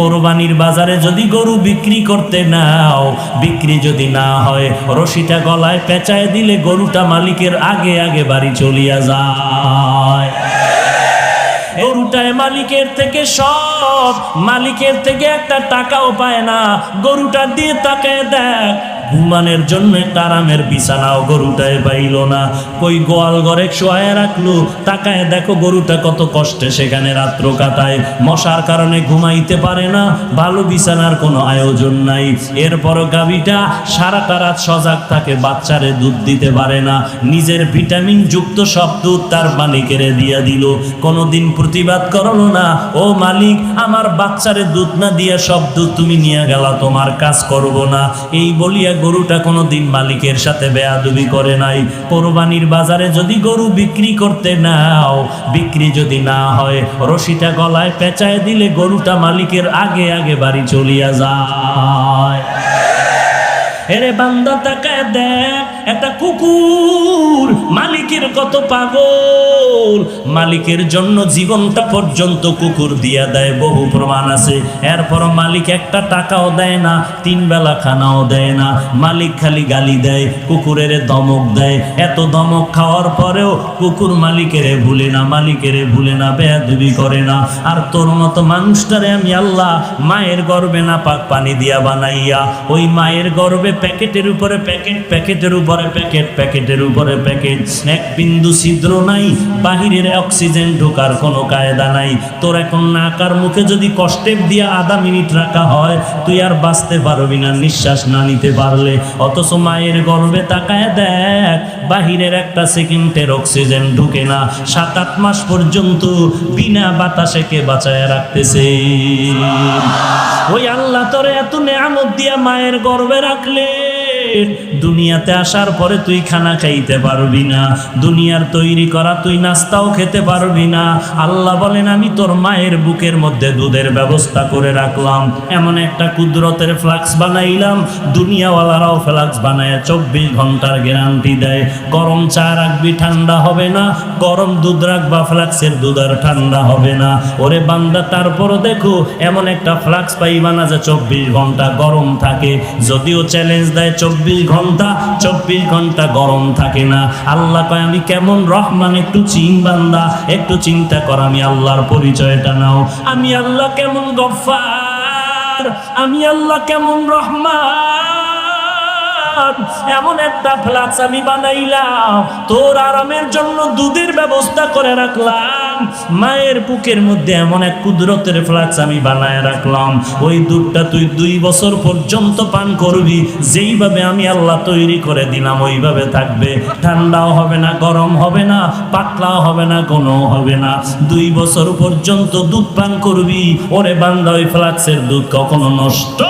কোরবানির বাজারে যদি গরু বিক্রি করতে নাও, বিক্রি যদি না হয়, রশিটা গলায় পেঁচায় দিলে গরুটা মালিকের আগে আগে বাড়ি চলিয়া যায়। গরুটায় মালিকের থেকে সব, মালিকের থেকে একটা টাকাও পায় না। গরুটা দিয়ে তাকায় দেখ, ঘুমানোর জন্য একটা আরামের বিছানাও গরুটায় পাইল না। কই গোয়াল ঘরে শোয়ায় রাখলো, তাকায় দেখো গরুটা কত কষ্টে সেখানে রাত্র কাটায়। মশার কারণে ঘুমাইতে পারে না, ভালো বিছানার কোনো আয়োজন নাই। এরপরও গাভীটা সারাটা রাত সজাগ থাকে, বাচ্চারে দুধ দিতে পারে না। নিজের ভিটামিন যুক্ত সব দুধ তার মালিকেরে দিয়া দিল, কোনোদিন প্রতিবাদ করলো না, ও মালিক আমার বাচ্চারে দুধ না দিয়া সব দুধ তুমি নিয়ে গেলা, তোমার কাজ করব না। এই বলিয়া গরুটা কোনোদিন মালিকের সাথে বেয়াদবি করে নাই। কোরবানির বাজারে যদি গরু বিক্রি করতে নাও, বিক্রি যদি না হয়, রশিটা গলায় পেঁচায় দিলে গরুটা মালিকের আগে আগে বাড়ি চলিয়া যায়। এরে বান্দা তাকায় দেখ, একটা কুকুর মালিকের কত পাগল, মালিকের জন্য জীবনটা পর্যন্ত কুকুর দিয়া দেয়, বহু প্রমাণ আছে। এরপর মালিক একটা টাকাও দেয় না, 3 বেলা খানাও দেয় না, মালিক খালি গালি দেয়, কুকুরের দমক দেয়। এত দমক খাওয়ার পরেও কুকুর মালিকেরে ভুলে না, মালিকেরে ভুলে না, বেয়াদবি করে না। আর তোর মতো মানুষটারে আমি আল্লাহ মায়ের গর্ভে না পাক পানি দিয়া বানাইয়া, ওই মায়ের গর্ভে প্যাকেটের উপরে প্যাকেট, প্যাকেটের উপরে প্যাকেট, প্যাকেটের উপরে প্যাকেট, এক বিন্দু ছিদ্র নাই, বাহিরের অক্সিজেন ঢোকার কোনো কায়দা নাই। তোর এখন নাকার মুখে যদি কষ্টেপ দিয়া আধা মিনিট রাখা হয়, তুই আর বাঁচতে পারবি না নিঃশ্বাস না নিতে পারলে। অথচ মায়ের গর্ভে তাকায় দেখ, বাহিরের একটা সেকেন্ডের অক্সিজেন ঢুকে না, 7-8 মাস পর্যন্ত বিনা বাতাসে কে বাঁচায় রাখতেছে। ওই আল্লাহ তোরে এত নেয়ামত দিয়া মায়ের গর্ভে রাখলে, দুনিয়াতে আসার পরে তুই খানা খাইতে পারবি না, দুনিয়ার তৈরি করা তুই নাস্তাও খেতে পারবি না। আল্লাহ বলেন আমি তোর মায়ের বুকের মধ্যে দুধের ব্যবস্থা করে রাখলাম, এমন একটা কুদরতের ফ্লাক্স বানাইলাম, দুনিয়াওয়ালারাও ফ্লাক্স বানায় 24 ঘন্টার গ্যারান্টি দেয়। গরম চা রাখবি ঠান্ডা হবে না, গরম দুধ রাখবা ফ্লাক্সের দুধ আর ঠান্ডা হবে না। ওরে বান্দা তারপরও দেখো এমন একটা ফ্লাক্স পাইবা না যে 24 ঘন্টা গরম থাকে। যদিও চ্যালেঞ্জ দেয় 24 ঘন্টা গরম থাকে না। আল্লাহ কয় আমি কেমন রহমান, একটু বান্দা একটু চিন্তা কর, আমি আল্লাহর পরিচয়টা নাও। আমি আল্লাহ কেমন গফফার, আমি আল্লাহ কেমন রহমান। এমন একটা ফ্লাক্স আমি বানাইলাম, তোর আরামের জন্য দুধের ব্যবস্থা করে রাখলাম। মায়ের বুকের মধ্যে এমন এক কুদরতের ফ্লাক্স আমি বানায় রাখলাম, ওই দুধটা তুই 2 বছর পর্যন্ত পান করবি। যেইভাবে আমি আল্লাহ তৈরি করে দিলাম ওইভাবে থাকবে, ঠান্ডাও হবে না, গরম হবে না, পাতলাও হবে না, কোনো হবে না। 2 বছর পর্যন্ত দুধ পান করবি। ওরে বান্দা ওই ফ্লাক্সের দুধ কখনো নষ্ট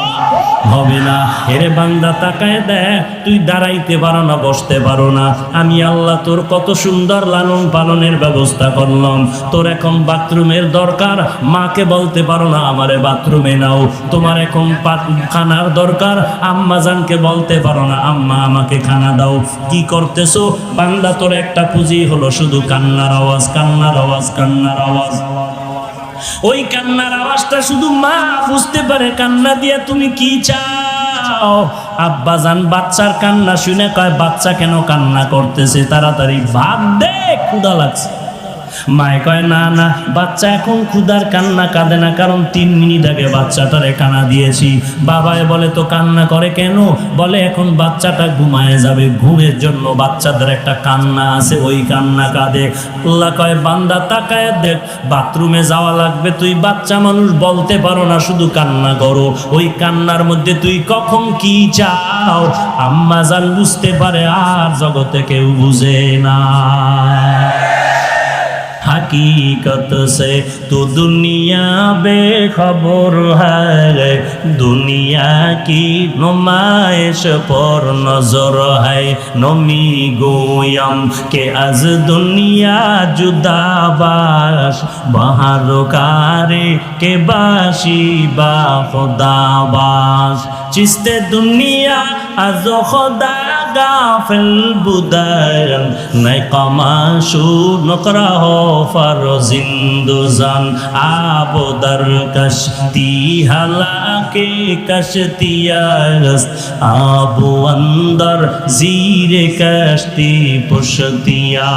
হবে না। এরে বান্দা তাকায় দেখ, তুই দাঁড়াইতে পারো না, বসতে পারো না, আমি আল্লাহ তোর কত সুন্দর লালন পালনের ব্যবস্থা করলাম। তোর এখন বাথরুমের দরকার, মাকে বলতে পারো না আমারে বাথরুমে নাও। তোমার এখন খানার দরকার, আম্মা জানকে বলতে পারো না আম্মা আমাকে খানা দাও। কি করতেছো বান্দা? তোর একটা পুঁজি হলো শুধু কান্নার আওয়াজ, কান্নার আওয়াজ, কান্নার আওয়াজ। ওই কান্নার আওয়াজটা শুধু মা বুঝতে পারে। কান্না দিয়ে তুমি কি চাও? আব্বা জান বাচ্চার কান্না শুনে কয় বাচ্চা কেন কান্না করতেছে, তাড়াতাড়ি ভাত দে, ক্ষুধা লাগছে। মায়ে কয় না না, বাচ্চা এখন ক্ষুধার কান্না কাঁদে না, কারণ 3 মিনিট আগে বাচ্চাটারে কান্না দিয়েছি। বাবায় বলে তো কান্না করে কেন? বলে এখন বাচ্চাটা ঘুমায় যাবে, ঘুমের জন্য বাচ্চাদের একটা কান্না আছে, ওই কান্না কাঁদে। আল্লাহ কয় বান্দা তাকায় দেখ, বাথরুমে যাওয়া লাগবে, তুই বাচ্চা মানুষ বলতে পারো না, শুধু কান্না করো। ওই কান্নার মধ্যে তুই কখন কি চাও আম্মা জান বুঝতে পারে, আর জগতে কেউ বুঝে না। हकीकत से तो दुनिया बेखबर है, दुनिया की नुमाइश पर नजर है। नमी गोयम के आज दुनिया जुदाबाश, बाहर कारे के बाशी बा खुदाबाश। चिस्ते दुनिया आज खुदा গাফেল বুদায়ন নাই কমাশু নকরাহ ফারজিন্দুজান আবদার কশতি হালাকে কশতিয়াস আবু অন্দর জিরে কশতি পুশতিয়া।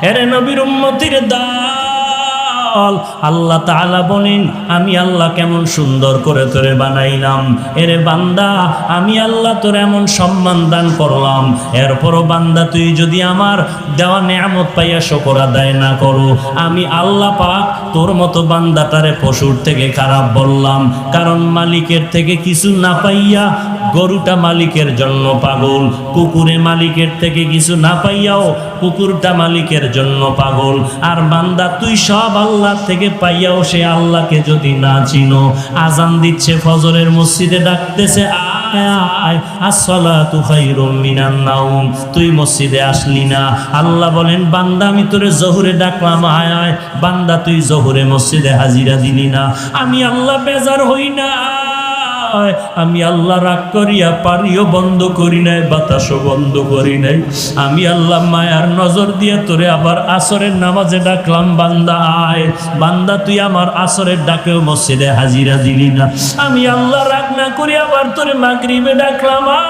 এরে নবীর উম্মতির দল, আল্লাহ তাআলা বলেন আমি আল্লাহ কেমন সুন্দর করে তোরে বানাইলাম। এরে বান্দা আমি আল্লাহ তোর এমন সম্মান দান করলাম, এরপরও বান্দা তুই যদি আমার দেওয়া নেয়ামত পাইয়া শুকর আদায় না করো, আমি আল্লাহ পাক তোর মতো বান্দাটারে পশুর থেকে খারাপ বললাম। কারণ মালিকের থেকে কিছু না পাইয়া গরুটা মালিকের জন্য পাগল, কুকুরে মালিকের থেকে কিছু না পাইয়াও কুকুরটা মালিকের জন্য পাগল। আর বান্দা তুই সব আল্লাহ থেকে পাইয়াও সে আল্লাহকে যদি না চিনো, আজান দিচ্ছে ফজরের মসজিদে ডাকতেছে আয় আয় আসসালাতু খায়রুম মিনান নাওম, তুই মসজিদে আসলি না। আল্লাহ বলেন বান্দা আমি তোরে জোহরে ডাকলাম আয় আয়, বান্দা তুই জোহরে মসজিদে হাজিরা দিলি না। আমি আল্লাহ বেজার হই না, আমি আল্লাহ রাগ করিয়া পানিও বন্ধ করি নাই, বাতাসও বন্ধ করি নাই। আমি আল্লাহ মায়ার নজর দিয়ে তোরে আবার আসরের নামাজে ডাকলাম বান্দা আয়, বান্দা তুই আমার আসরের ডাকেও মসজিদে হাজিরা দিলি না। আমি আল্লাহ রাগ না করি আবার তোরে মাগরিবে ডাকলাম আয়,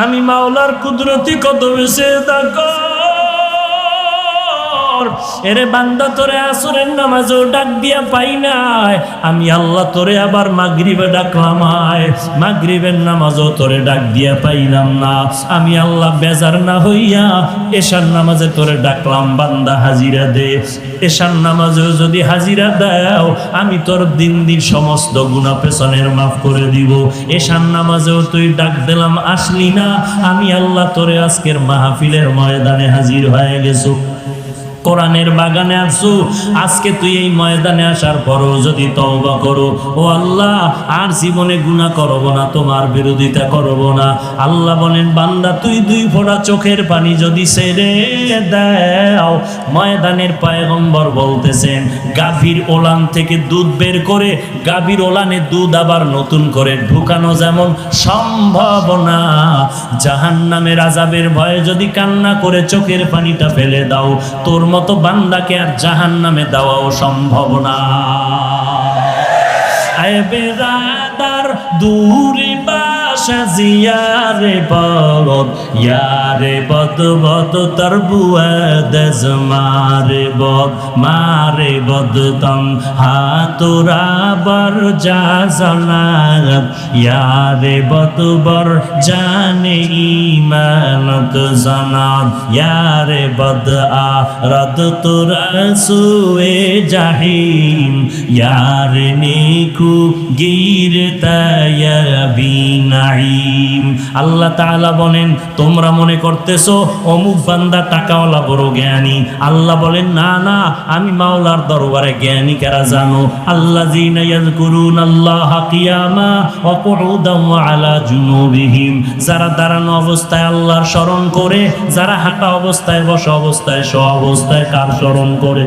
আমি মাওলার কুদরতি কদমে সেজদা কর। এরে বান্দা তোরে আসরের নামাজেও ডাক দিয়া পাই নাই, আমি আল্লাহ তোরে আবার মাগরিবে ডাকলাম আয়, মাগরিবের নামাজও তোরে ডাক দিয়া পাইলাম না। আমি আল্লাহ বেজার না হইয়া এশার নামাজে তোরে ডাকলাম বান্দা হাজিরা দে। এশার নামাজেও যদি হাজিরা দাও আমি তোর দিন সমস্ত গুনাহ পেছনের মাফ করে দিব। এশার নামাজেও তুই ডাক দিলাম আসলি না, আমি আল্লাহ তোরে আজকের মাহফিলের ময়দানে হাজির হয়ে গেছো, কোরআনের বাগানে আসছো। আজকে তুই এই ময়দানে আসার পরও যদি তওবা করো, ও আল্লাহ আর জীবনে গুনাহ করব না, তোমার বিরোধিতা করব না। আল্লাহ বলেন বান্দা তুই দুই ফোঁটা চোখের পানি যদি ছেড়ে দাও, ময়দানের পয়গম্বর বলতেছেন গাভীর ওলান থেকে দুধ বের করে গাভীর ওলানে দুধ আবার নতুন করে ঢুকানো যেমন সম্ভব না, জাহান্নামের আযাবের ভয়ে যদি কান্না করে চোখের পানিটা ফেলে দাও, তোর মতো বান্দাকে আর জাহান্নামে দেওয়াও সম্ভব না। আয় বেরাদার দূরে বাসা জিয়ারে বদ, ইয়ারে বদ বদ তর বুয়াদ মারে বদ, মারে বদ তম হাতুরা বর যা জানাত, ইয়ারে বদ বর জানে ইমানত জানাত, ইয়ারে বদ আরদ তোরা সুয়ে জাহিম, ইয়ারে নেকু আল্লাহ তাআলা বলেন তোমরা মনে করতেছো অমুক বান্দা টাকাওয়ালা বড় জ্ঞানী। আল্লাহ বলেন না না, আমি মাওলার দরবারে জ্ঞানী কারা জানো? আল্লাযীনা ইয়াযকুরুনাল্লাহা কিয়ামা ওয়া কুউদান ওয়া আলা জুনুবিহিম, যারা দাঁড়ানো অবস্থায় আল্লাহর স্মরণ করে, যারা হাঁটা অবস্থায়, বসা অবস্থায়, শোয়া অবস্থায় কার স্মরণ করে?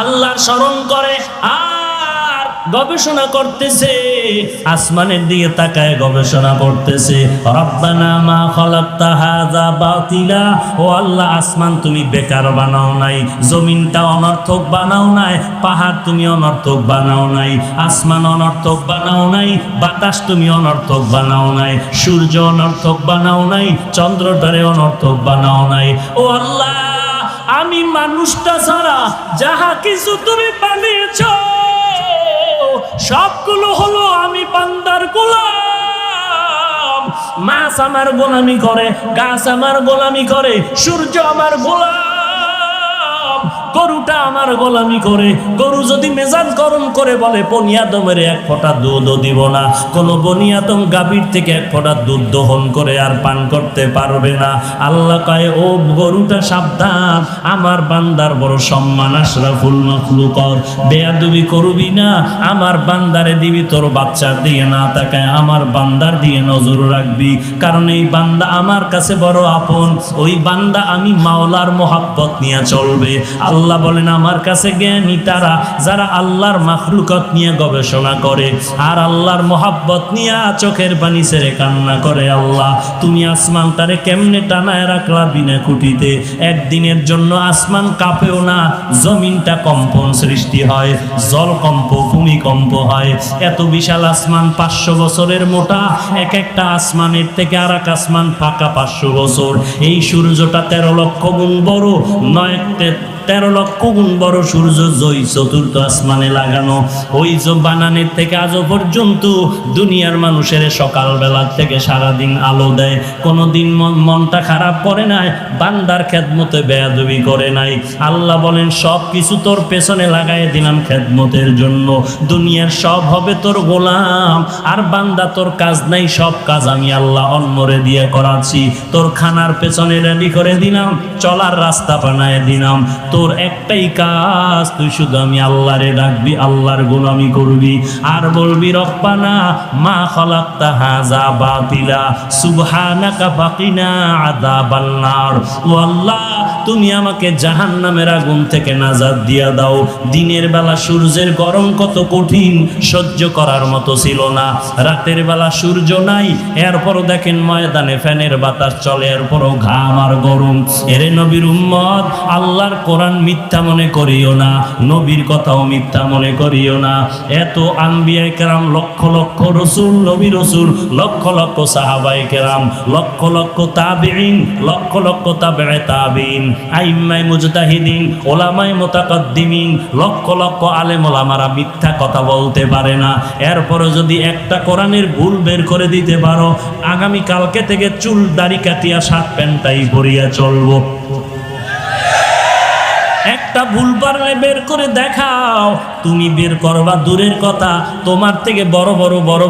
আল্লাহর স্মরণ করে। গবেষণা করতেছে, আসমানের দিকে তাকায় গবেষণা করতেছে, রব্বানা মা খালাকতা হাযা বাতিলা, ও আল্লাহ আসমান তুমি বেকার বানাও নাই, জমিনটা অনর্থক বানাও নাই, পাহাড় তুমি অনর্থক বানাও নাই, আসমান অনর্থক বানাও নাই, বাতাস তুমি অনর্থক বানাও নাই, সূর্য অনর্থক বানাও নাই, চন্দ্রটারে অনর্থক বানাও নাই। ও আল্লাহ আমি মানুষটা ছাড়া যাহা কিছু তুমি বানিয়েছো সবগুলো হলো আমি বান্দার গোলাম। মাছ আমার গোলামি করে, গাছ আমার গোলামি করে, সূর্য আমার গোলাম, গরুটা আমার গোলামি করে। গরু যদি মেজাজ গরম করে বলে বনি আদমের এক ফোঁটা দুধও দিব না, কোন বনি আদম গাভীর থেকে এক ফোঁটা দুধ দহন করে আর পান করতে পারবে না। আল্লাহ কয় ও গরুটা সাবধান, আমার বান্দার বড় সম্মান, আশরাফুল মাখলুকাত, বেয়াদবি করবি না, আমার বান্দারে দিবি তোর বাচ্চার দিয়ে না তাকায় আমার বান্দার দিয়ে নজর রাখবি, কারণ এই বান্দা আমার কাছে বড় আপন, ওই বান্দা আমি মাওলার মোহাব্বত নিয়ে চলবে। আল্লাহ আল্লাহ বলেন আমার কাছে জ্ঞানী তারা যারা আল্লাহর মাখলুকাত নিয়ে গবেষণা করে আর আল্লাহর মোহাব্বত নিয়ে চোখের পানি ছেড়ে কান্না করে। আল্লাহ তুমি আসমানটারে কেমনে টানায় রাখলা বিনা খুঁটিতে, একদিনের জন্য আসমান কাঁপেও না, জমিনটা কম্পন সৃষ্টি হয়, জলকম্প ভূমিকম্প হয়। এত বিশাল আসমান 500 বছরের মোটা, এক একটা আসমানের থেকে আর এক আসমান ফাঁকা 500 বছর। এই সূর্যটা 13 লক্ষ গুণ বড়, 13 লক্ষ গুণ বড় সূর্য জয় চতুর্থ আসমানে লাগানো। ওই বানানের থেকে আজও পর্যন্ত দুনিয়ার মানুষের সকালবেলা থেকে সারাদিন আলো দেয়, কোনোদিন মনটা খারাপ করে নাই, বান্দার খেদমতে বেয়াদবি করে নাই। আল্লাহ বলেন সব কিছু তোর পেছনে লাগাই দিলাম খেদমতের জন্য, দুনিয়ার সব হবে তোর গোলাম, আর বান্দা তোর কাজ নাই, সব কাজ আমি আল্লাহ অন্যরে দিয়ে করাচ্ছি। তোর খানার পেছনে রেডি করে দিলাম, চলার রাস্তা বানায় দিলাম, তোর একটাই কাজ, তুই শুধু আমি আল্লাহরে ডাকবি, আল্লাহর গোলামি করবি, আর বলবি রব্বানা মা খালাকতা হাযা বাতিলা সুবহানাকা ফাকিনা আযাবান নার। ও আল্লাহ তুমি আমাকে জাহান্নামের আগুন থেকে নাজাত দিয়া দাও। দিনের বেলা সূর্যের গরম কত কঠিন, সহ্য করার মতো ছিল না। রাতের বেলা সূর্য নাই, এরপরও দেখেন ময়দানে ফ্যানের বাতাস চলে, এরপরও ঘাম আর গরম। এরে নবীর উম্মত, আল্লাহর কোরআন মিথ্যা মনে করিও না, নবীর কথাও মিথ্যা মনে করিও না। এত আম্বিয়ায়ে কেরাম, লক্ষ লক্ষ রসুল, নবী রসুল, লক্ষ লক্ষ সাহাবায়ে কেরাম, লক্ষ লক্ষ তাবিঈন, লক্ষ লক্ষ তাবেয়ে তাবিঈন, আইম্মায়ে মুজতাহিদিন, ওলামায়ে মুতাকাদ্দিমিন, লক্ষ লক্ষ আলেম ওলামারা মিথ্যা কথা বলতে পারে না। এরপরও যদি একটা কোরআনের ভুল বের করে দিতে পারো, আগামী কালকে থেকে চুল দাড়ি কাটিয়া শার্ট প্যান্টটাই পরিয়া চলবো। একটা ভুল পারলে বের করে দেখাও, তুমি বের করবা দূরের কথা, তোমার থেকে বড়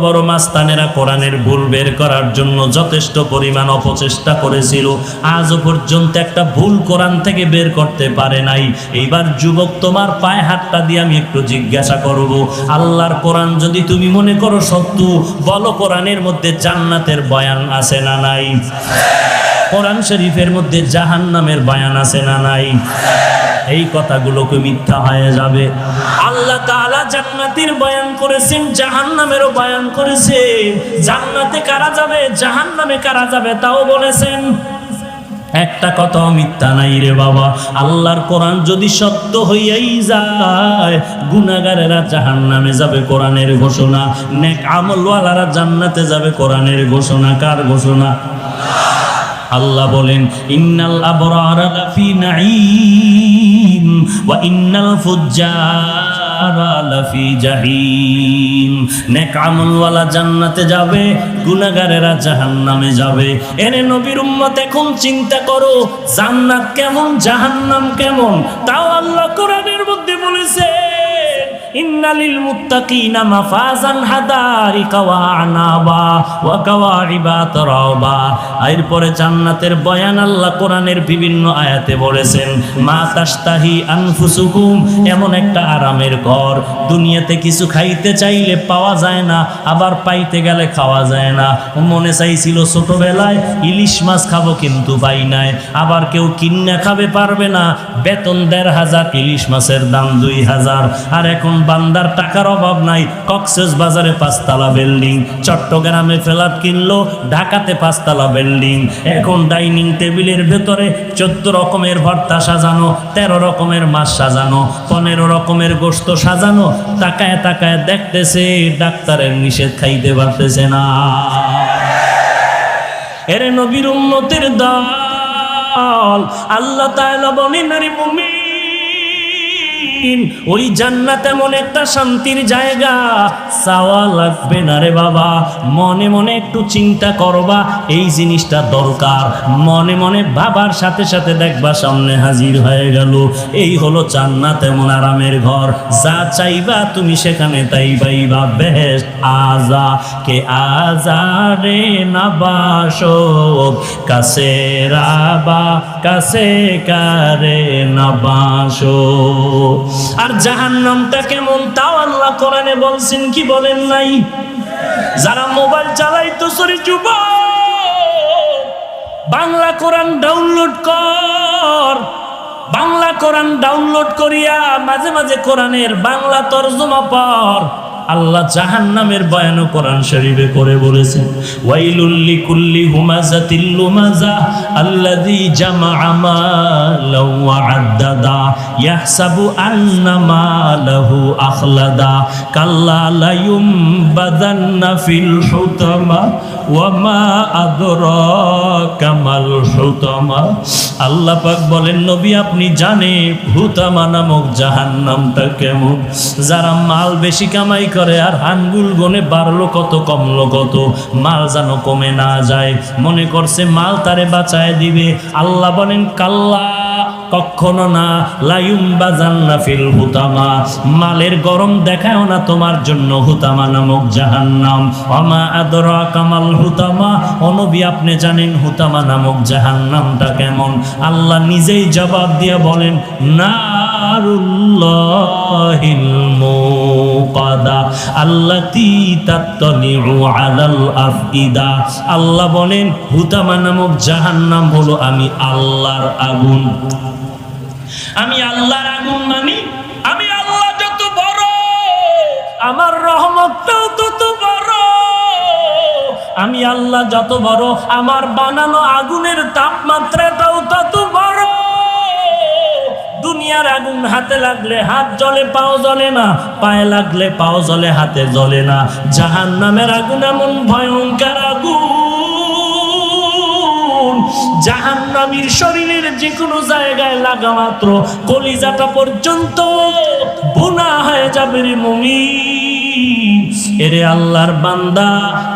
বড় মাস্তানেরা কোরআনের ভুল বের করার জন্য যথেষ্ট পরিমাণ অপচেষ্টা করেছিল, আজও পর্যন্ত একটা ভুল কোরআন থেকে বের করতে পারে নাই। এইবার যুবক, তোমার পায়ে হাতটা দিয়ে আমি একটু জিজ্ঞাসা করব, আল্লাহর কোরআন যদি তুমি মনে করো সত্য, বলো কোরআনের মধ্যে জান্নাতের বয়ান আছে না নাই? কোরআন শরীফের মধ্যে জাহান্নামের বয়ান আছে না নাই? এই কথাগুলোকে মিথ্যা হয়ে যাবে। আল্লাহ তাআলা জান্নাতের বয়ান করেছেন, জাহান্নামেরও বয়ান করেছেন। জান্নাতে কারা যাবে, জাহান্নামে কারা যাবে তাও বলেছেন। একটা কথাও মিথ্যা নাই রে বাবা। আল্লাহর কোরআন যদি সত্য হইয়াই যায়, গুনাহগারেরা জাহান্নামে যাবে, কোরআনের ঘোষণা। নেক আমলওয়ালারা জান্নাতে যাবে, কোরআনের ঘোষণা। কার ঘোষণা? আল্লাহ বলেন ইন্নাল আবরারা লাফি নাঈম ওয়া ইন্নাল ফুজ্জারা লাফি জাহিম। নেক আমলওয়ালা জান্নাতে যাবে, গুনাহগারেরা জাহান্নামে যাবে। এরে নবীর উম্মত, এখন চিন্তা করো জান্নাত কেমন, জাহান্নাম কেমন। তাও আল্লাহ কোরআনের মধ্যে বলেছে ইন্নালিল মুত্তাকিনা মাফাজান হাদারিকা ওয়া আনাবা ওয়া কাওয়াইবা তারাবা। এরপরে জান্নাতের বয়ান আল্লাহ কোরআনের বিভিন্ন আয়াতে বলেছেন মা তাশতাহি আনফুসুকুম, এমন একটা আরামের ঘর। দুনিয়াতে কিছু খাইতে চাইলে পাওয়া যায় না, আবার পাইতে গেলে খাওয়া যায় না। মনে চাইছিল ছোটবেলায় ইলিশ মাছ খাবো, কিন্তু পাই নাই। আবার কেউ কিন্না খাবে, পারবে না। বেতন 1500, ইলিশ মাছের দাম 2000। আর এখন বান্দার টাকার অভাব নাই, কক্সেস বাজারে 5 তলা বিল্ডিং, চট্টগ্রামে ফ্ল্যাট কিনলো, ঢাকাতে 5 তলা বিল্ডিং। এখন ডাইনিং টেবিলের ভেতরে 14 রকমের ভর্তা সাজানো, 13 রকমের মাছ সাজানো, 15 রকমের গোশত সাজানো। তাকায় তাকায় দেখতেছে ডাক্তারের নিষেধ, খাইতে পারতেছে না। এরে নবীর উম্মতের দল, আল্লাহ তাআলা বলেন আরে মুমিন, ওই জান্নাত এমন একটা শান্তির জায়গা, চাওয়া লাগবে না রে বাবা। মনে মনে একটু চিন্তা করবা, এই জিনিসটা দরকার। মনে মনে ভাবার সাথে সাথে দেখবা সামনে হাজির হয়ে গেল। এই হলো জান্নাত, এমন আরামের ঘর। যা চাইবা তুমি সেখানে তাই পাইবা। বেহেশত আজা কে আজারে নাবাসো, কাছে রাবা কাছে কারে নাবাসো। আর জাহান্নামটা কেমন তাও আল্লাহ কোরআনে বলছেন, কি বলেন নাই? যারা মোবাইল চালাইতো, সরি যুবক, বাংলা কোরআন ডাউনলোড কর। বাংলা কোরআন ডাউনলোড করিয়া মাঝে মাঝে কোরআনের বাংলা তরজমা পড়। আল্লাহ জাহান্নামের বয়ান কোরআন শরীফে করে বলেছেন, ওয়াইলুল লিকুল্লি হুমাযাতিল লুমাযা আল্লাযী জামাআ মালাও ওয়া আদ্দাদা ইয়াহসাবু আন্না মালাহু আখলাদা কাল্লা লা ইউমবাদান্না ফিল হুতামা ওয়া মা আদরাকা মাল হুতামা। আল্লাহ পাক বলেন, নবী আপনি জানেন হুতামা নামক জাহান্নামটা কেমন? যারা মাল বেশি কামাই করে আর আঙ্গুল গনে বাড়লো কত কমলো কত, মাল যেন কমে না যায়, মনে করছে মাল তারে বাঁচায় দিবে। আল্লাহ বলেন কাল্লা, কখনো না, লায়ুম বাজান্না ফিল হুতামা, মালের গরম দেখাও না তোমার জন্য হুতামা নামক জাহান্নাম। ওমা আদরাকা মাল হুতামা, ও নবী আপনি জানেন হুতামা নামক জাহান্নামটা কেমন? আল্লাহ নিজেই জবাব দিয়ে বলেন, নারুল্লাহিল মুকাদা আল্লাতী তাত্তালিউ আলাল আফইদা। আল্লাহ বলেন হুতামা নামক জাহান্নাম হলো আমি আল্লাহর আগুন। আমি আল্লাহর আগুন মানি, আমি আল্লাহ যত বড় আমার রহমতটাও তত বড়। আমি আল্লাহ যত বড় আমার বানানো আগুনের তাপমাত্রাটাও তত বড়। দুনিয়ার আগুন হাতে লাগলে হাত জ্বলে পাও জ্বলে না, পায়ে লাগলে পাও জ্বলে হাতে জ্বলে না। জাহান্নামের আগুন এমন ভয়ঙ্কর আগুন, জাহান্নামীর শরীরের যে কোনো জায়গায় লাগা মাত্র কলিজাটা পর্যন্ত বোনা হয়ে যাবে রে মুমিন। এরে আল্লাহর বান্দা,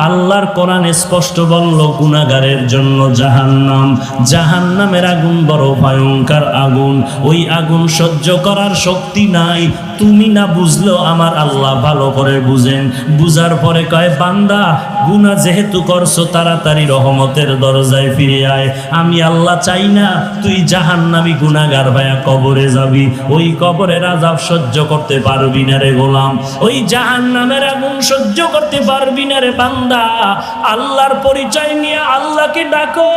আল্লাহর কোরআন স্পষ্ট বলল গুনাহগারের জন্য জাহান্নাম। জাহান্নামের আগুন বড় ভয়ঙ্কর আগুন, ওই আগুন সহ্য করার শক্তি নাই। তুমি না বুঝলেও আমার আল্লাহ ভালো করে বুঝেন। বুঝার পরে কয়, বান্দা গুনাহ যেহেতু করছো তাড়াতাড়ি রহমতের দরজায় ফিরে আয়। আমি আল্লাহ চাই না তুই জাহান্নামী গুনাহগার ভাইয়া কবরে যাবি। ওই কবরের আযাব সহ্য করতে পারবি না রে গোলাম, ওই জাহান্নামের আগুন সহ্য করতে পারবি না রে বান্দা। আল্লাহর পরিচয় নিয়ে আল্লাহকে ডাকো,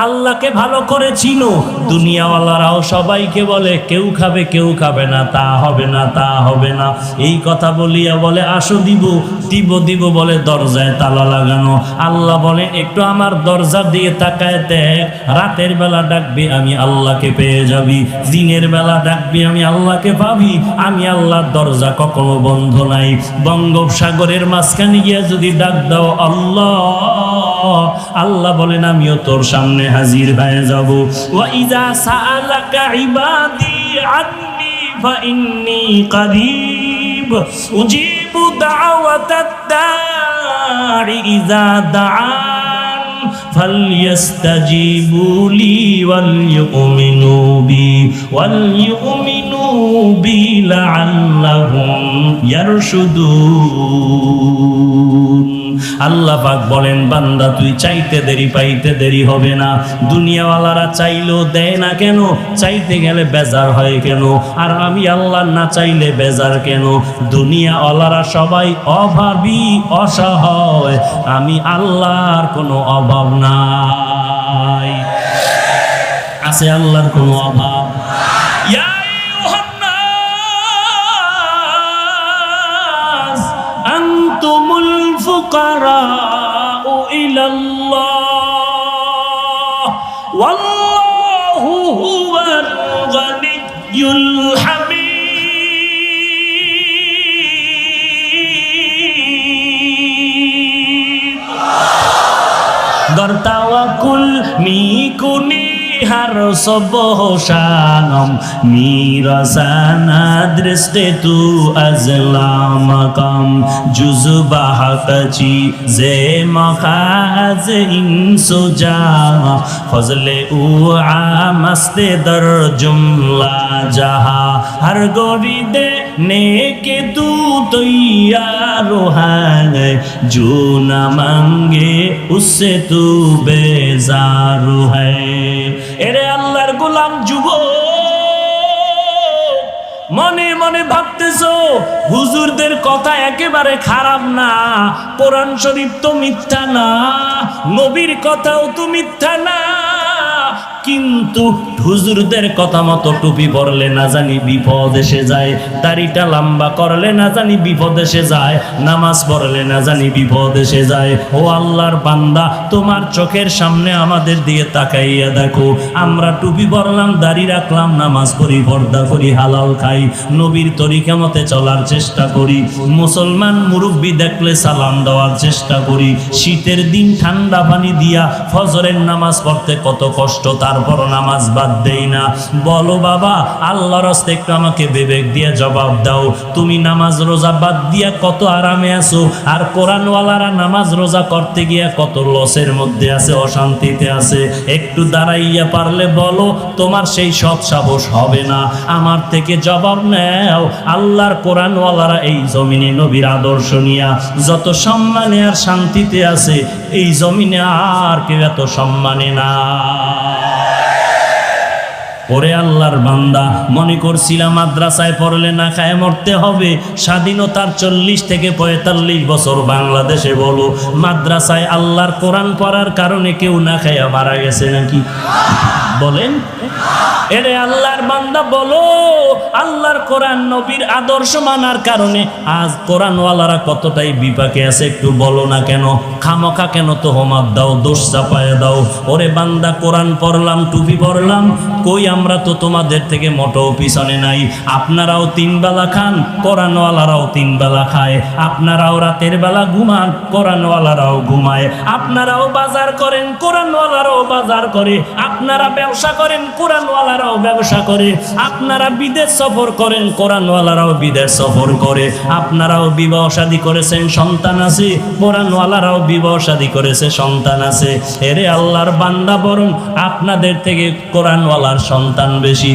আল্লাহকে ভালো করে চিনো। দুনিয়াওয়ালারাও সবাইকে বলে কেউ খাবে কেউ খাবে না, তা হবে না তা হবে না, এই কথা বলিয়া বলে আসো দিব দিব দিব বলে দরজায় তালা লাগানো। আল্লাহ বলেন একটু আমার দরজার দিকে তাকায় দেখ, রাতের বেলা ডাকবি আমি আল্লাহকে পেয়ে যাবি, দিনের বেলা ডাকবি আমি আল্লাহকে পাবি। আমি আল্লাহর দরজা কখনো বন্ধ নাই। বঙ্গোপসাগরের মাঝখানে গিয়া যদি ডাক দাও আল্লাহ, আল্লাহ বলেন আমিও তোর সামনে হাজির হয়ে যাব। ওয়া ইযা সাআলাকা ইবাদি আন্নী ফাইন্নী করিব উজিবু দাওয়াতাদ দাঈ ইযা দাআন ফালইস্তাজিবু লি ওয়ালইউমিনু বি লাআল্লাহুম ইয়ারশুদুন। আল্লাহ পাক বলেন বান্দা তুই চাইতে দেরি পাইতে দেরি হবে না। দুনিয়াওয়ালারা চাইলেও দেয় না কেন? চাইতে গেলে বেজার হয় কেন? আর আমি আল্লাহ না চাইলে বেজার কেন? দুনিয়াওয়ালারা সবাই অভাবী অসহায়, আমি আল্লাহর কোনো অভাব নাই। আছে আল্লাহর কোনো অভাব? আনতুমুল ফুকারাউ ইলাল্লাহ ওয়াল্লাহু হুয়াল গানিয়্যুল Hamid. দরতাওয়াকুল মিকুনি har sobohshanam mirasana driste tu azlamakam juzbahakachi ze makhaz insuja fazle u amaste dar jumla jaha har goride नेके तू तैयार है जो न मांगे उससे तू बेजार है। এরে আল্লাহর গোলাম যুবক, মনে মনে ভাবতেছো হুজুরদের কথা একেবারে খারাপ না, কোরআন শরীফ তো মিথ্যা না, নবীর কথাও তো মিথ্যা না, কিন্তু হুজুরদের কথা মতো টুপি পরলে না জানি বিপদ এসে যায়, দাড়িটা লম্বা করলে না জানি বিপদ এসে যায়, নামাজ পড়লে না জানি বিপদ এসে যায়। ও আল্লাহর বান্দা, তোমার চোখের সামনে আমাদের দিয়ে তাকাইয়া দেখো, আমরা টুপি পরলাম, দাড়ি রাখলাম, নামাজ পড়ি, পর্দা করি, হালাল খাই, নবীর তরিকা মতে চলার চেষ্টা করি, মুসলমান মুরব্বি দেখলে সালাম দেওয়ার চেষ্টা করি, শীতের দিন ঠান্ডা পানি দিয়া ফজরের নামাজ পড়তে কত কষ্ট, তারপর নামাজ বাদ দেই না। বলো বাবা, আল্লাহর রাস্তে একটু আমাকে বিবেক দিয়ে জবাব দাও, তুমি নামাজ রোজা বাদ দিয়া কত আরামে আছো, আর কোরআনওয়ালারা নামাজ রোজা করতে গিয়া কত লসের মধ্যে আছে, অশান্তিতে আছে। একটু দাঁড়াইয়া পারলে বলো, তোমার সেই সৎ সাহস হবে না? আমার থেকে জবাব নেও। আল্লাহর কোরআনওয়ালারা এই জমিনে নবীর আদর্শ নিয়া যত সম্মানে আর শান্তিতে আছে, এই জমিনে আর কেউ এত সম্মানে না। ওরে আল্লাহর বান্দা, মনে করছিলাম মাদ্রাসায় পড়লে না খায় মরতে হবে। স্বাধীনতার 40 থেকে 45 বছর বাংলাদেশে বলো, মাদ্রাসায় আল্লাহর কোরআন পড়ার কারণে কেউ না খায় মারা গেছে নাকি? বলেন। এরে আল্লাহর বান্দা বলো, আল্লাহর কোরআন নবীর আদর্শ মানার কারণে আজ কোরআনওয়ালারা কতটাই বিপাকে আছে, একটু বলো না কেন? খামোখা কেন তোহমাত দাও, দোষ চাপায় দাও? ওরে বান্দা, কোরআন পড়লাম, টুপি পড়লাম, কই আমরা তো তোমাদের থেকে মোটেও পিছনে নাই। আপনারাও 3 বেলা খান, কোরআনওয়ালারাও 3 বেলা খায়। আপনারাও রাতের বেলা ঘুমান, কোরআনওয়ালারাও ঘুমায়। আপনারাও বাজার করেন, কোরআনওয়ালারাও বাজার করে। আপনারা ব্যবসা করেন, কোরআনওয়ালারাও ব্যবসা করে। আপনারা বিদেশ সফর করেন, কোরআনওয়ালারাও বিদেশ সফর করে। আপনারাও বিবাহ শাদী করেছেন, সন্তান আছে, কোরআনওয়ালারাও বিবাহ শাদী করেছে, সন্তান আছে। এরে আল্লাহর বান্দা, বরং আপনাদের থেকে কোরআনওয়ালার সন্তান বেশি।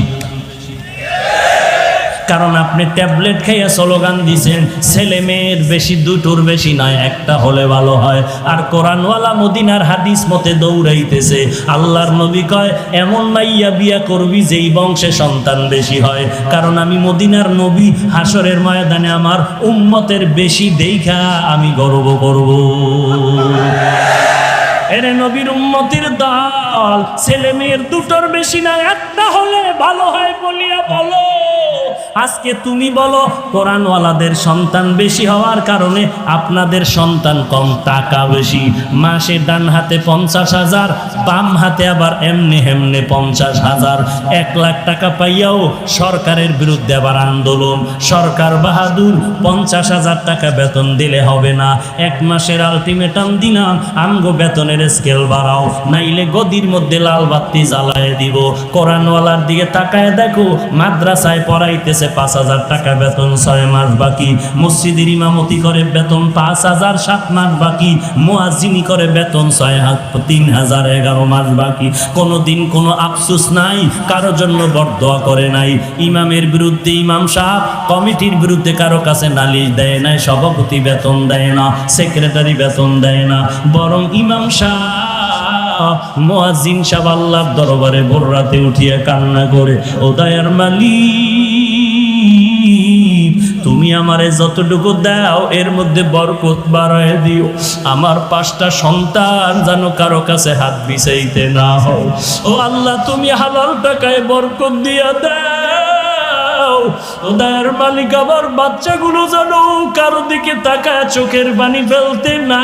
কারণ আপনি ট্যাবলেট খেয়ে স্লোগান দিছেন, ছেলে মেয়ের বেশি, দুটোর বেশি নয়, একটা হলে ভালো হয়। আর কোরআনওয়ালা মদিনার হাদিস মতে দৌড়াইতেছে। আল্লাহর নবী কয়, এমন মাইয়া বিয়া করবি যেই বংশে সন্তান বেশি হয়। কারণ আমি মদিনার নবী, হাসরের ময়দানে আমার উম্মতের বেশি দেইখা আমি গর্ব করব। এরে নবীর উম্মতির দল, ছেলে মেয়ের দুটোর বেশি না, একটা হলে ভালো হয় বলিয়া বলো। আজকে তুমি বলো, কোরআনওয়ালাদের সন্তান বেশি হওয়ার কারণে আপনাদের সন্তান কম, টাকা বেশি। মাসে ডান হাতে 50,000, বাম হাতে আবার এমনি হেমনে 50,000। 1 লাখ টাকা পাইয়াও সরকারের বিরুদ্ধে আবার আন্দোলন। সরকার বাহাদুর, 50,000 টাকা বেতন দিলে হবে না। 1 মাসের আলটিমেটাম দিলাম, আমগো বেতনের স্কেল বাড়াও, নাইলে গদির মধ্যে লাল বাতি জ্বালায় দিব। কোরআনওয়ালার দিকে তাকায় দেখো, মাদ্রাসায় পড়াইতেছে 5,000 টাকা বেতন, 6 মাস বাকি। মসজিদের ইমামতি করে বেতন 5,000, 7 মাস বাকি। মুয়াজ্জিনি করে বেতন 3,000, 11 মাস বাকি। কোনোদিন কোনো আফসোস নাই, কারো জন্য বরদোয়া করে নাই। ইমামের বিরুদ্ধে ইমাম সাহেব, কমিটির বিরুদ্ধে কারো কাছে নালিশ দেয় নাই, সভাপতি বেতন দেয় না, সেক্রেটারি বেতন দেয় না, বরং ইমাম সাহেব, মুয়াজ্জিন সাহেব আল্লাহর দরবারে ভোর রাতে উঠিয়া কান্না করে, ও দয়ার মালিক, তুমি আমারে যতটুকু দাও এর মধ্যে বরকত বাড়ায় দিও। আমার 5টা সন্তান যেন কারো কাছে হাত বিছাইতে না হয়। ও আল্লাহ, তুমি হালাল টাকায় বরকত দিয়া দাও। ও দয়ার মালিক, আমার বাচ্চাগুলো যেন কারো দিকে তাকায় চোখের পানি ফেলতে না।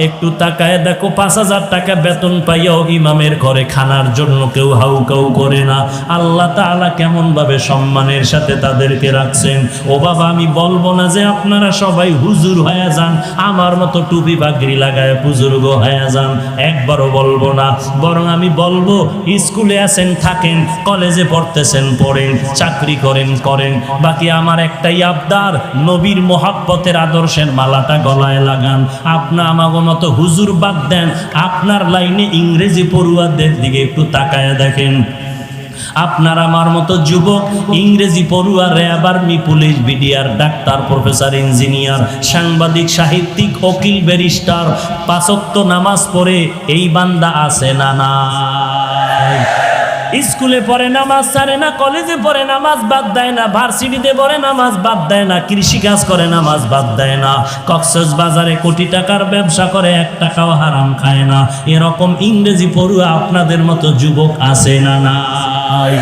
একটু তাকায় দেখো, 5,000 টাকা বেতন পাইয়াও ইমামের ঘরে খানার জন্য কেউ হাউ কাউ করে না। আল্লাহ তাআলা কেমন ভাবে সম্মানের সাথে তাদেরকে রাখছেন। ও বাবা, আমি বলবো না যে আপনারা সবাই হুজুর হয়ে যান, আমার মতো টুপি পাগড়ি লাগায় বুজুর্গ হয়ে যান, একবারও বলবো না। বরং আমি বলবো, স্কুলে আছেন থাকেন, কলেজে পড়তেছেন পড়েন, চাকরি করেন করেন। বাকি আমার একটাই আবদার, নবীর মোহাব্বতের আদর্শের মালাটা গলায় লাগান। আপনার আমাগো মতো হুজুর বাদ দেন, আপনার লাইনে ইংরেজি পড়ুয়াদের দিকে একটু তাকায় দেখেন। আপনার আমার মতো যুবক, ইংরেজি পড়ুয়া, RAB, army, police, BDR, doctor, professor, engineer, সাংবাদিক, সাহিত্যিক, উকিল, ব্যারিস্টার, 5 ওয়াক্ত নামাজ পড়ে এই বান্দা আছে না নাই? স্কুলে পড়ে নামাজ ছাড়ে না, কলেজে পড়ে নামাজ বাদ দেয় না, ভার্সিটিতে পড়ে নামাজ বাদ দেয় না, কৃষিকাজ করে নামাজ বাদ দেয় না, কক্সবাজারে কোটি টাকার ব্যবসা করে 1 টাকাও হারাম খায় না। এরকম ইংরেজি পড়ুয়া আপনাদের মতো যুবক আছে না নাই?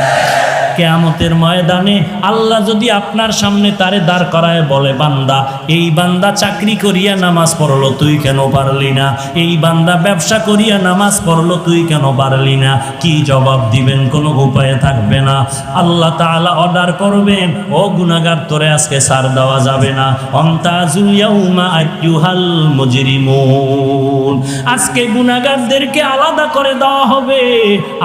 কিয়ামতের ময়দানে আল্লাহ যদি আপনার সামনে তারে দাঁড় করায় বলে, বান্দা, এই বান্দা চাকরি করিয়া নামাজ পড়লো, তুই কেন পারলি না? এই বান্দা ব্যবসা করিয়া নামাজ পড়লো, তুই কেন পারলি না? কি জবাব দিবেন? কোনো উপায় থাকবে না। আল্লাহ তাআলা অর্ডার করবেন, ও গুনাহগার, তোরে আজকে ছাড় দেওয়া যাবে না। অমতাজুল ইয়াউমা আইয়ুহাল মুজরিমুন, আজকে গুনাহগারদেরকে আলাদা করে দেওয়া হবে।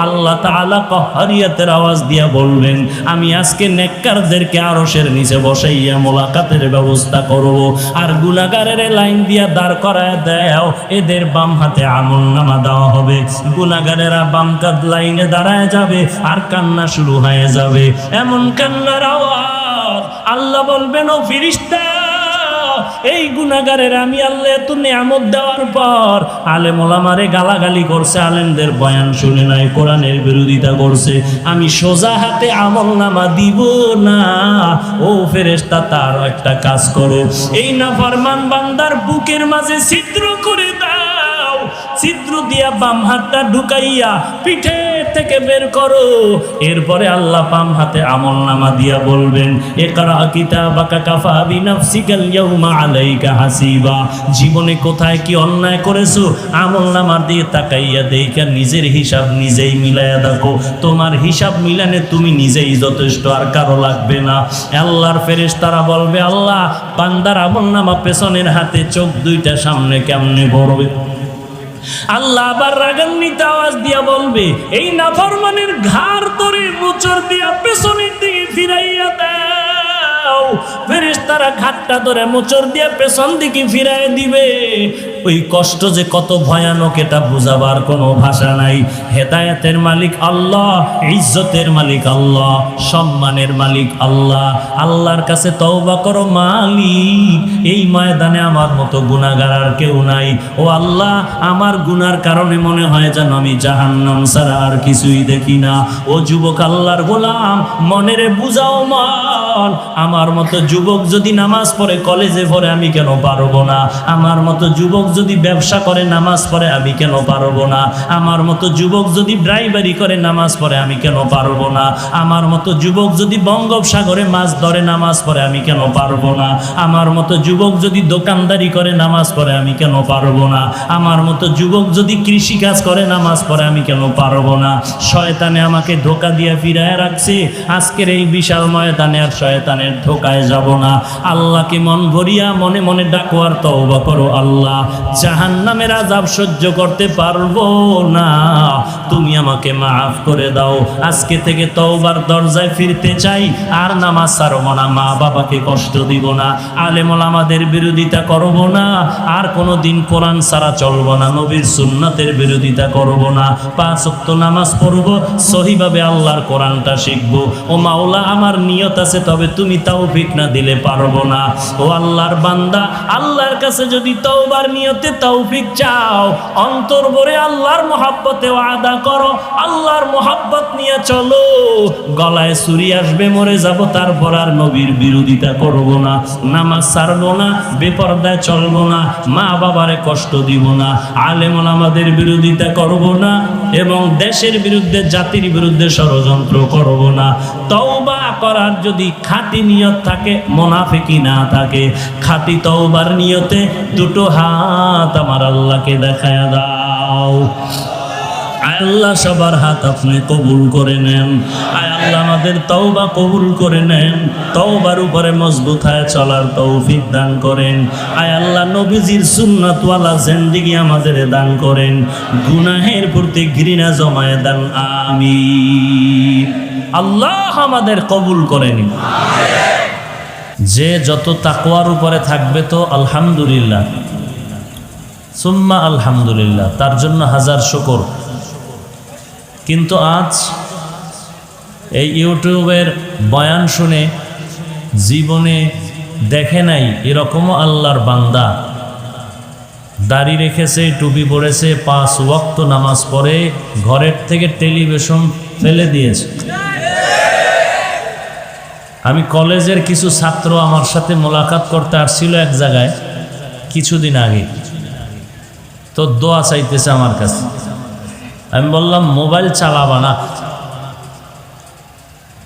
আল্লাহ তাআলা কহরিয়াতের আওয়াজ দিয়া বলবেন, আমি আজকে নেককারদেরকে আরশের নিচে বসাইয়া মোলাকাতের ব্যবস্থা করব, আর গুনাহগারের লাইন দিয়া দাঁড় করায় দাও, এদের বাম হাতে আমলনামা দেওয়া হবে। গুনাহগারেরা বাম কাঁধ লাইনে দাঁড়ায় যাবে, আর কান্না শুরু হয়ে যাবে। এমন কান্নার আওয়াজ, আল্লাহ বলবেন, ও ফেরেশতা, এই গুনাহগারের আমি আল্লাহ এত নিয়ামত দেওয়ার পর আলেম ওলামারে গালাগালি করছে, আলেমদের বয়ান শুনে নাই, কোরআনের বিরোধিতা করছে, আমি সোজা হাতে আমলনামা দিব না। ও ফেরেশতা, তার একটা কাজ করো, এই নাফরমান বান্দার বুকের মাঝে ছিদ্র করে দাও, ছিদ্র দিয়া বাম হাতটা ঢুকাইয়া পিঠে থেকে বের করো। এরপরে আল্লাহ বাম হাতে আমলনামা দিয়া বলবেন, ইকরা কিতাবাকা কাফা বিনাফসিকাল ইয়াউমা আলাইকা হাসিবা, জীবনে কোথায় কি অন্যায় করেছো আমলনামা দিয়ে তাকাইয়া দেখা নিজের হিসাব নিজেই মিলাইয়া দেখো। তোমার হিসাব মিলানে তুমি নিজেই যথেষ্ট, আর কারো লাগবে না। আল্লাহর ফেরেশতারা বলবে, আল্লাহ, বান্দার আমলনামা পেছনের হাতে, চোখ দুইটা সামনে কেমনে পড়বে? আল্লাহ আবার রাগান্বিত আওয়াজ দিয়া বলবে, এই নাফরমানের ঘাড় ধরে মোচড় দিয়া পেছনের দিকে ফিরাইয়া দাও। ফেরেশতারা ঘাটটা ধরে মোচড় দিয়া পেছন দিকে ফিরাই দিবে। ওই কষ্ট যে কত ভয়ানক এটা বুঝাবার কোনো ভাষা নাই। হেদায়েতের মালিক আল্লাহ, ইজ্জতের মালিক আল্লাহ, সম্মানের মালিক আল্লাহ। আল্লাহর কাছে তওবা করো, মালিক, এই ময়দানে আমার মতো গুনাহগার আর কেউ নাই। ও আল্লাহ, আমার গুনার কারণে মনে হয় যেন আমি জাহান্নাম ছাড়া আর কিছুই দেখি না। ও যুবক আল্লাহর গোলাম, মনেরে বুঝাও মন, আমার মতো যুবক যদি নামাজ পড়ে, কলেজে পড়ে, আমি কেন পারবো না? আমার মতো যুবক যদি ব্যবসা করে, নামাজ পড়ে, আমি কেন পারবো না? আমার মতো যুবক যদি ড্রাইভারি করে, নামাজ পড়ে, আমি কেন পারবো না? আমার মতো যুবক যদি বঙ্গোপসাগরে মাছ ধরে, নামাজ পড়ে, আমি কেন পারবো না? আমার মতো যুবক যদি দোকানদারি করে, নামাজ পড়ে, আমি কেন পারবো না? আমার মতো যুবক যদি কৃষিকাজ করে, নামাজ পড়ে, আমি কেন পারবো না? শয়তানে আমাকে ধোঁকা দিয়ে ফিরায় রাখছে। আজকের এই বিশাল ময়দানে আর শয়তানের ধোঁকায় যাব না। আল্লাহকে মন ভরিয়া মনে মনে ডাকো আর তওবা করো, আল্লাহ, জাহান্নামের আযাব সহ্য করতে পারবো না, তুমি আমাকে মাফ করে দাও। আজকে থেকে তওবার দরজায় ফিরতে চাই, আর নামাজ ছাড়বো না, মা বাবাকে কষ্ট দিব না, আলেম ওলামাদের বিরোধিতা করব না, আর কোনোদিন কোরআন ছাড়া চলবো না, নবীর সুন্নাতের বিরোধিতা করব না, 5 ওয়াক্ত নামাজ পড়ব, সহিভাবে আল্লাহর কোরআনটা শিখব। ও মাওলা, আমার নিয়ত আছে, তবে তুমি তৌফিক না দিলে পারবো না। ও আল্লাহর বান্দা, আল্লাহর কাছে যদি তওবার নিয়তে তৌফিক চাও, অন্তর ভরে আল্লাহর মহব্বতে ওয়াদা করো, আল্লাহর মহব্বত নিয়ে চলো। গলায় ছুরি আসবে, মরে যাব, তারপর আর নবীর বিরোধিতা করব না, নামাজ ছাড়বো না, বেপরদায় চলবো না, মা বাবারে কষ্ট দিব না, আলেম ওলামাদের বিরোধিতা করব না, এবং দেশের বিরুদ্ধে, জাতির বিরুদ্ধে ষড়যন্ত্র করব না। তওবা করার যদি খাঁটি নিয়ত থাকে, মুনাফিকি না থাকে, খাঁটি তওবার নিয়তে দুটো হাত আমার আল্লাহকে দেখায় দাও। আল্লাহ সবার হাত আপনি কবুল করে নেন। আয় আল্লাহ আমাদের তওবা কবুল করে নেন, তওবার উপরে মজবুত হয়ে চলার তৌফিক দান করেন। আয় আল্লাহ নবীজির সুন্নাতওয়ালা জিন্দেগি আমাদের দান করেন, গুনাহের প্রতি ঘৃণা জমায়ে দেন, আমিন। আল্লাহ আমাদের কবুল করেন। যে যত তাকওয়ার উপরে থাকবে তো আলহামদুলিল্লাহ, সুম্মা আলহামদুলিল্লাহ, তার জন্য হাজার শুকর। কিন্তু আজ এই ইউটিউবের বয়ান শুনে জীবনে দেখে নাই এরকমও আল্লাহর বান্দা দাড়ি রেখেছে, টুপি পরেছে, 5 ওয়াক্ত নামাজ পড়ে, ঘরের থেকে টেলিভিশন ফেলে দিয়েছে। আমি কলেজের কিছু ছাত্র আমার সাথে মোলাকাত করতে আসছিল এক জায়গায় কিছুদিন আগে, তো দোয়া চাইতেছে আমার কাছে। আমি বললাম মোবাইল চালাবা না।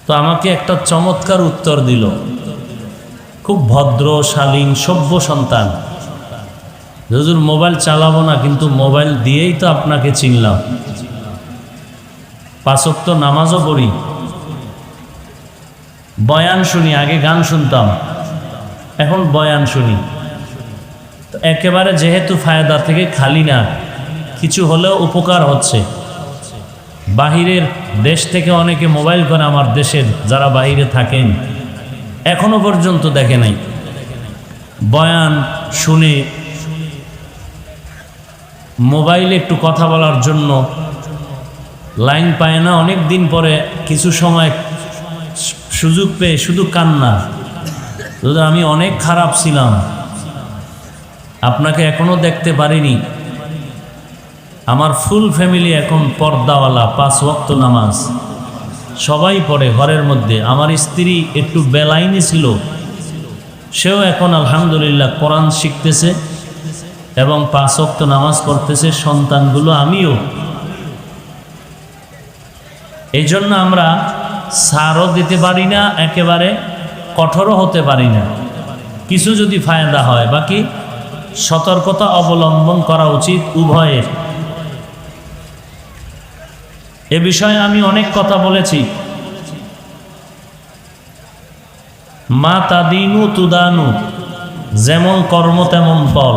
তো আমাকে একটা চমৎকার উত্তর দিল, খুব ভদ্র শালীন সভ্য সন্তান। হুজুর মোবাইল চালাবো না, কিন্তু মোবাইল দিয়েই তো আপনাকে চিনলাম। 5 ওয়াক্ত নামাজও পড়ি, বয়ান শুনি, আগে গান শুনতাম, এখন বয়ান শুনি। তো একেবারে যেহেতু ফায়দা থেকে খালি না, কিছু হলেও উপকার হচ্ছে। বাহিরের দেশ থেকে অনেকে মোবাইল করে, আমার দেশের যারা বাহিরে থাকেন এখনো পর্যন্ত দেখে নাই। বয়ান শুনে মোবাইলে একটু কথা বলার জন্য লাইন পায় না, অনেক দিন পরে কিছু সময় সুযোগ পেয়ে শুধু কান্না। দাদা আমি অনেক খারাপ ছিলাম, আপনাকে এখনো দেখতে পারিনি। আমার ফুল ফ্যামিলি এখন পর্দাওয়ালা, 5 ওয়াক্ত নামাজ সবাই পড়ে ঘরের মধ্যে। আমার স্ত্রী একটু বেলাইনি ছিল, সেও এখন আলহামদুলিল্লাহ কোরআন শিখতেছে এবং 5 ওয়াক্ত নামাজ পড়তেছে, সন্তানগুলো, আমিও। এই জন্য আমরা ছাড়ও দিতে পারি না, একেবারে কঠোরও হতে পারি না। কিছু যদি ফায়দা হয়, বাকি সতর্কতা অবলম্বন করা উচিত উভয়ের। এ বিষয়ে আমি অনেক কথা বলেছি। মা তাদিনু তুদানু, যেমন কর্ম তেমন ফল।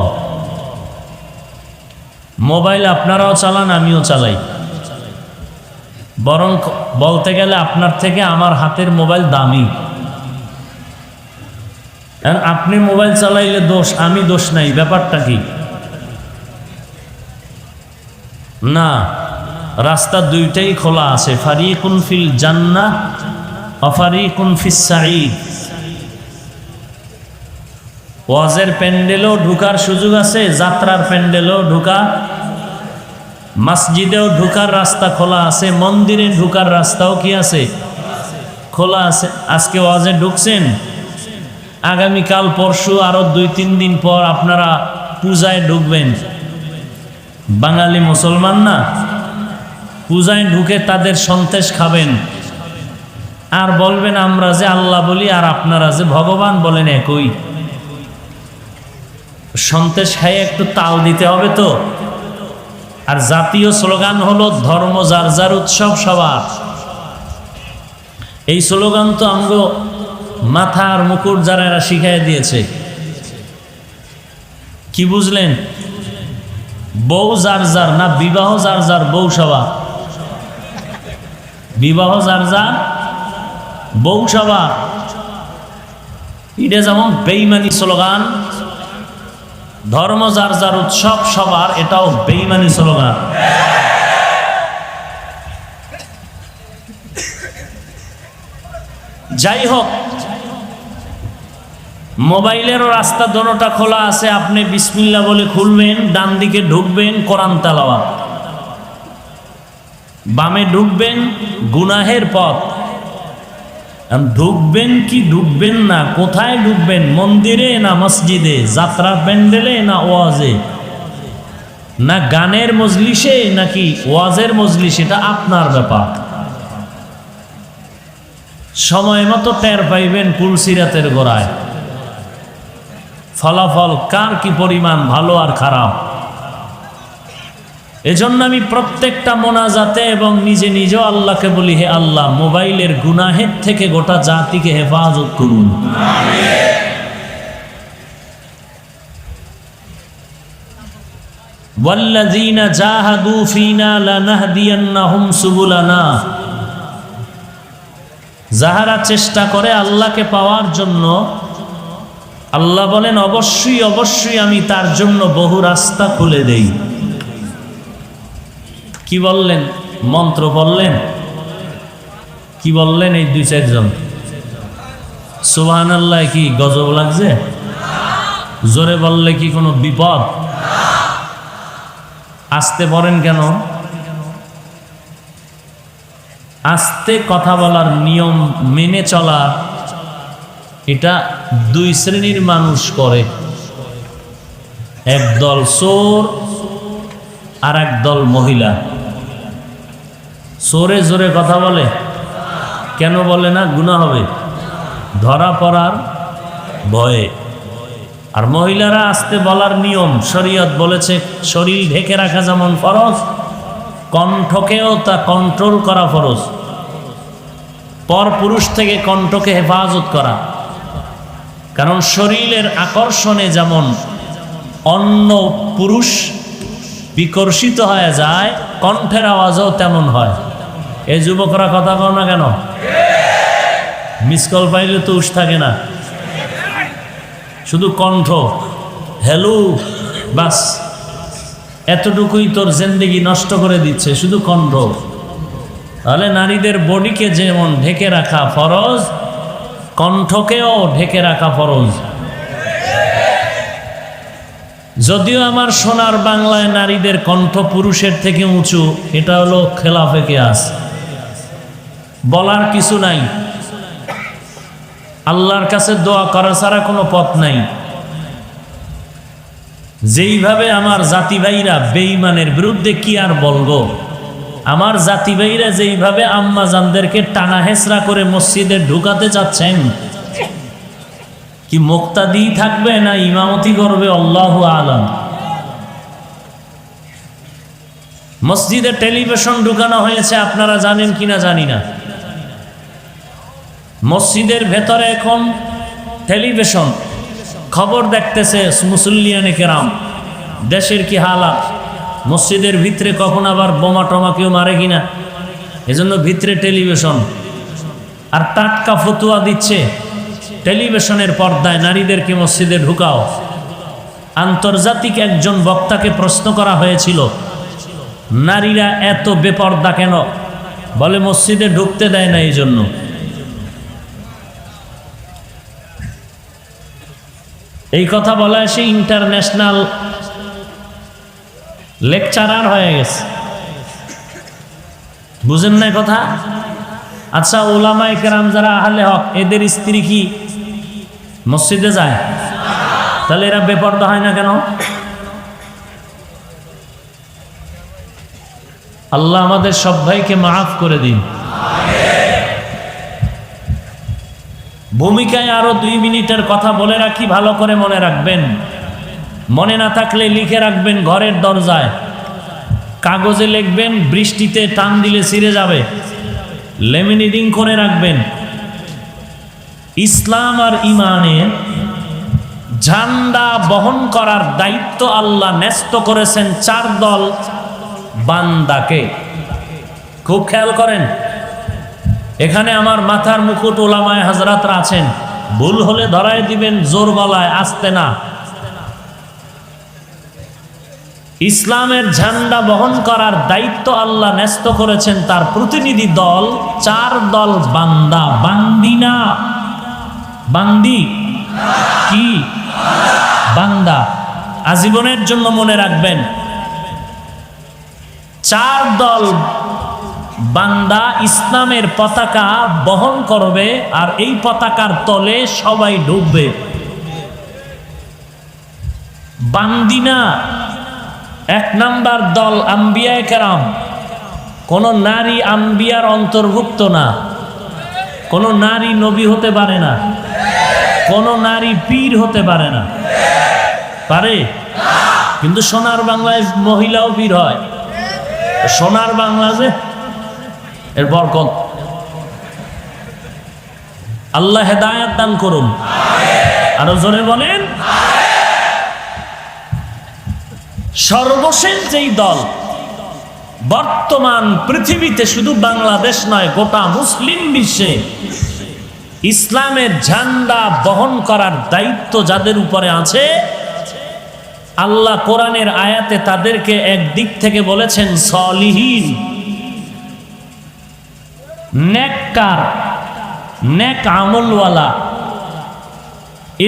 মোবাইল আপনারাও চালান, আমিও চালাই, বরং বলতে গেলে আপনার থেকে আমার হাতের মোবাইল দামি। আপনি মোবাইল চালাইলে দোষ, আমি দোষ নাই, ব্যাপারটা কি? না, রাস্তা দুইটাই খোলা আছে, ফারিকুন ফিল জান্নাহ ওয়া ফারিকুন ফিস সাঈদ। ওয়াজের প্যান্ডেলেও ঢোকার সুযোগ আছে, যাত্রার প্যান্ডেলেও ঢোকা, মসজিদেও ঢোকার রাস্তা খোলা আছে, মন্দিরে ঢোকার রাস্তাও কি আছে? খোলা আছে। আজকে ওয়াজে ঢুকছেন, আগামীকাল পরশু আরো 2-3 দিন পর আপনারা পূজায় ঢুকবেন। বাঙালি মুসলমান না, পূজায় ঢুকে তাদের সন্তেষ খাবেন আর বলবেন আমরা যে আল্লাহ বলি আর আপনারা যে ভগবান বলেন একই। সন্তেষ খাইয়ে একটু তাল দিতে হবে তো। আর জাতীয় স্লোগান হলো ধর্ম যার যার, উৎসব সবার। এই স্লোগান তো আমগো মাথার মুকুট যারা এরা শিখাই দিয়েছে। কি বুঝলেন? বউ যার যার না, বিবাহ যার যার, বউ সবার। বিবাহ যার যার, বউ সবার। এটা যেমন বেঈমানি স্লোগান। ধর্ম যার যার, উৎসব সবার, এটাও বেঈমানি স্লোগান। যাই হোক, মোবাইলেরও রাস্তা দোনোটা খোলা আছে। আপনি বিসমিল্লাহ বলে খুলবেন, ডান দিকে ঢুকবেন কোরআন তেলাওয়াত, বামে ঢুকবেন গুনাহের পথ। ঢুকবেন কি ঢুকবেন না, কোথায় ঢুকবেন? মন্দিরে না মসজিদে, যাত্রার প্যান্ডেলে না ওয়াজে, না গানের মজলিসে নাকি ওয়াজের মজলিস, এটা আপনার ব্যাপার। সময় মতো টের পাইবেন পুলসিরাতের গোড়ায় ফলাফল কার কি পরিমাণ ভালো আর খারাপ। এজন্য আমি প্রত্যেকটা মোনাজাতে এবং নিজে নিজেও আল্লাহকে বলি, হে আল্লাহ, মোবাইলের গুনাহের থেকে গোটা জাতিকে হেফাজত করুন। ওয়াল্লাযীনা জাহাদু ফীনা লানাহদিয়ান্নাহুম সুবুলানা। যাহারা চেষ্টা করে আল্লাহকে পাওয়ার জন্য, আল্লাহ বলেন অবশ্যই অবশ্যই আমি তার জন্য বহু রাস্তা খুলে দেই। কি বললেন? মন্ত্র বললেন? কি বললেন? এই 2-4 জন সুবহানাল্লাহ। কি গজব লাগছে? জোরে বললে কি কোনো বিপদ? আসতে পারেন কেন? আস্তে কথা বলার নিয়ম মেনে চলা, এটা দুই শ্রেণীর মানুষ করে। একদল চোর আর একদল মহিলা। চোরে জোরে কথা বলে, কেন বলে না? গুনাহ হবে, ধরা পড়ার ভয়ে। আর মহিলারা আস্তে বলার নিয়ম, শরীয়ত বলেছে শরীর ঢেকে রাখা যেমন ফরজ, কণ্ঠকেও তা কন্ট্রোল করা ফরজ। পর পুরুষ থেকে কণ্ঠকে হেফাজত করা, কারণ শরীরের আকর্ষণে যেমন অন্য পুরুষ বিকর্ষিত হয়ে যায়, কণ্ঠের আওয়াজও তেমন হয়। এই যুবকরা কথা কও না কেন? মিস কল পাইলে তো উস থাকে না, শুধু কণ্ঠ হ্যালো বাস, এতটুকুই তোর জিন্দেগি নষ্ট করে দিচ্ছে, শুধু কণ্ঠ। তাহলে নারীদের বডিকে যেমন ঢেকে রাখা ফরজ, কণ্ঠকেও ঢেকে রাখা ফরজ। যদিও আমার সোনার বাংলায় নারীদের কণ্ঠ পুরুষের থেকে উঁচু, এটা হলো খেলাফে কিয়াস, বলার কিছু নাই। আল্লাহর কাছে দোয়া করা ছাড়া কোনো পথ নাই। যেইভাবে আমার জাতি ভাইরা বেঈমানের বিরুদ্ধে কি আর বলবো, আমার জাতি ভাইরা যেইভাবে আম্মা জানদেরকে টানা হেঁচড়া করে মসজিদে ঢুকাতে চাচ্ছেন, কি মুক্তাদি থাকবে না ইমামতি করবে আল্লাহু আলাম। মসজিদে টেলিভিশন ঢুকানো হয়েছে, আপনারা জানেন কিনা জানি না। মসজিদের ভেতরে এখন টেলিভিশন, খবর দেখতেছে মুসল্লিয়ানে কেরাম, দেশের কি হালাত, মসজিদের ভিতরে কখন আবার বোমা টমা কেউ মারে কিনা, এজন্য ভিতরে টেলিভিশন। আর টাটকা ফতুয়া দিচ্ছে টেলিভিশনের পর্দায়, নারীদেরকে মসজিদে ঢুকাও। আন্তর্জাতিক একজন বক্তাকে প্রশ্ন করা হয়েছিল, নারীরা এত বেপর্দা কেন? বলে মসজিদে ঢুকতে দেয় না এই জন্য। এই কথা বলা সে ইন্টারন্যাশনাল লেকচারার হয়ে গেছে, বুঝেন না কথা? আচ্ছা, ওলামায়ে কেরাম যারা আহলে হক, এদের স্ত্রী কি মসজিদে যায়? তাহলে এরা বেপরদা হয় না কেন? আল্লাহ আমাদের সব ভাইকে মাফ করে দিন। ভূমিকায় আরো 2 মিনিটের কথা বলে রাখি, ভালো করে মনে রাখবেন। মনে না থাকলে লিখে রাখবেন ঘরের দরজায়, কাগজে লিখবেন, বৃষ্টিতে টান দিলে ছিঁড়ে যাবে, লেমিনেটিং করে রাখবেন। ইসলাম আর ইমানের ঝান্ডা বহন করার দায়িত্ব আল্লাহ ন্যস্ত করেছেন 4 দল বান্দাকে। খুব খেয়াল করেন, এখানে আমার মাথার মুকুট ওলামায়ে হাজরাতরা আছেন, ভুল হলে ধরায় দিবেন জোর গলায়, আসতে না। ইসলামের ঝান্ডা বহন করার দায়িত্ব আল্লাহ ন্যস্ত করেছেন তার প্রতিনিধি দল 4 দল বান্দা, বান্দি না, বান্দি কি বান্দা। আজীবনের জন্য মনে রাখবেন, 4 দল বান্দা ইসলামের পতাকা বহন করবে, আর এই পতাকার তলে সবাই ডুববে। বান্দি না। 1 নাম্বার দল আম্বিয়ায়ে কেরাম, কোন নারী আম্বিয়ার অন্তর্ভুক্ত না, কোন নারী নবী হতে পারে না, কোন নারী পীর হতে পারে না। পারে? কিন্তু সোনার বাংলায় মহিলাও পীর হয়। সোনার বাংলা যে এর বরকত, আল্লাহ হেদায়েত দান করুন। আরো জোরে বলেন। সর্বশেষ যেই দল বর্তমান পৃথিবীতে, শুধু বাংলাদেশ নয়, গোটা মুসলিম বিশ্বে ইসলামের ঝান্ডা বহন করার দায়িত্ব যাদের উপরে আছে, আল্লাহ কোরআনের আয়াতে তাদেরকে একদিক থেকে বলেছেন সলিহিন, নেককার, নেক আমলওয়ালা।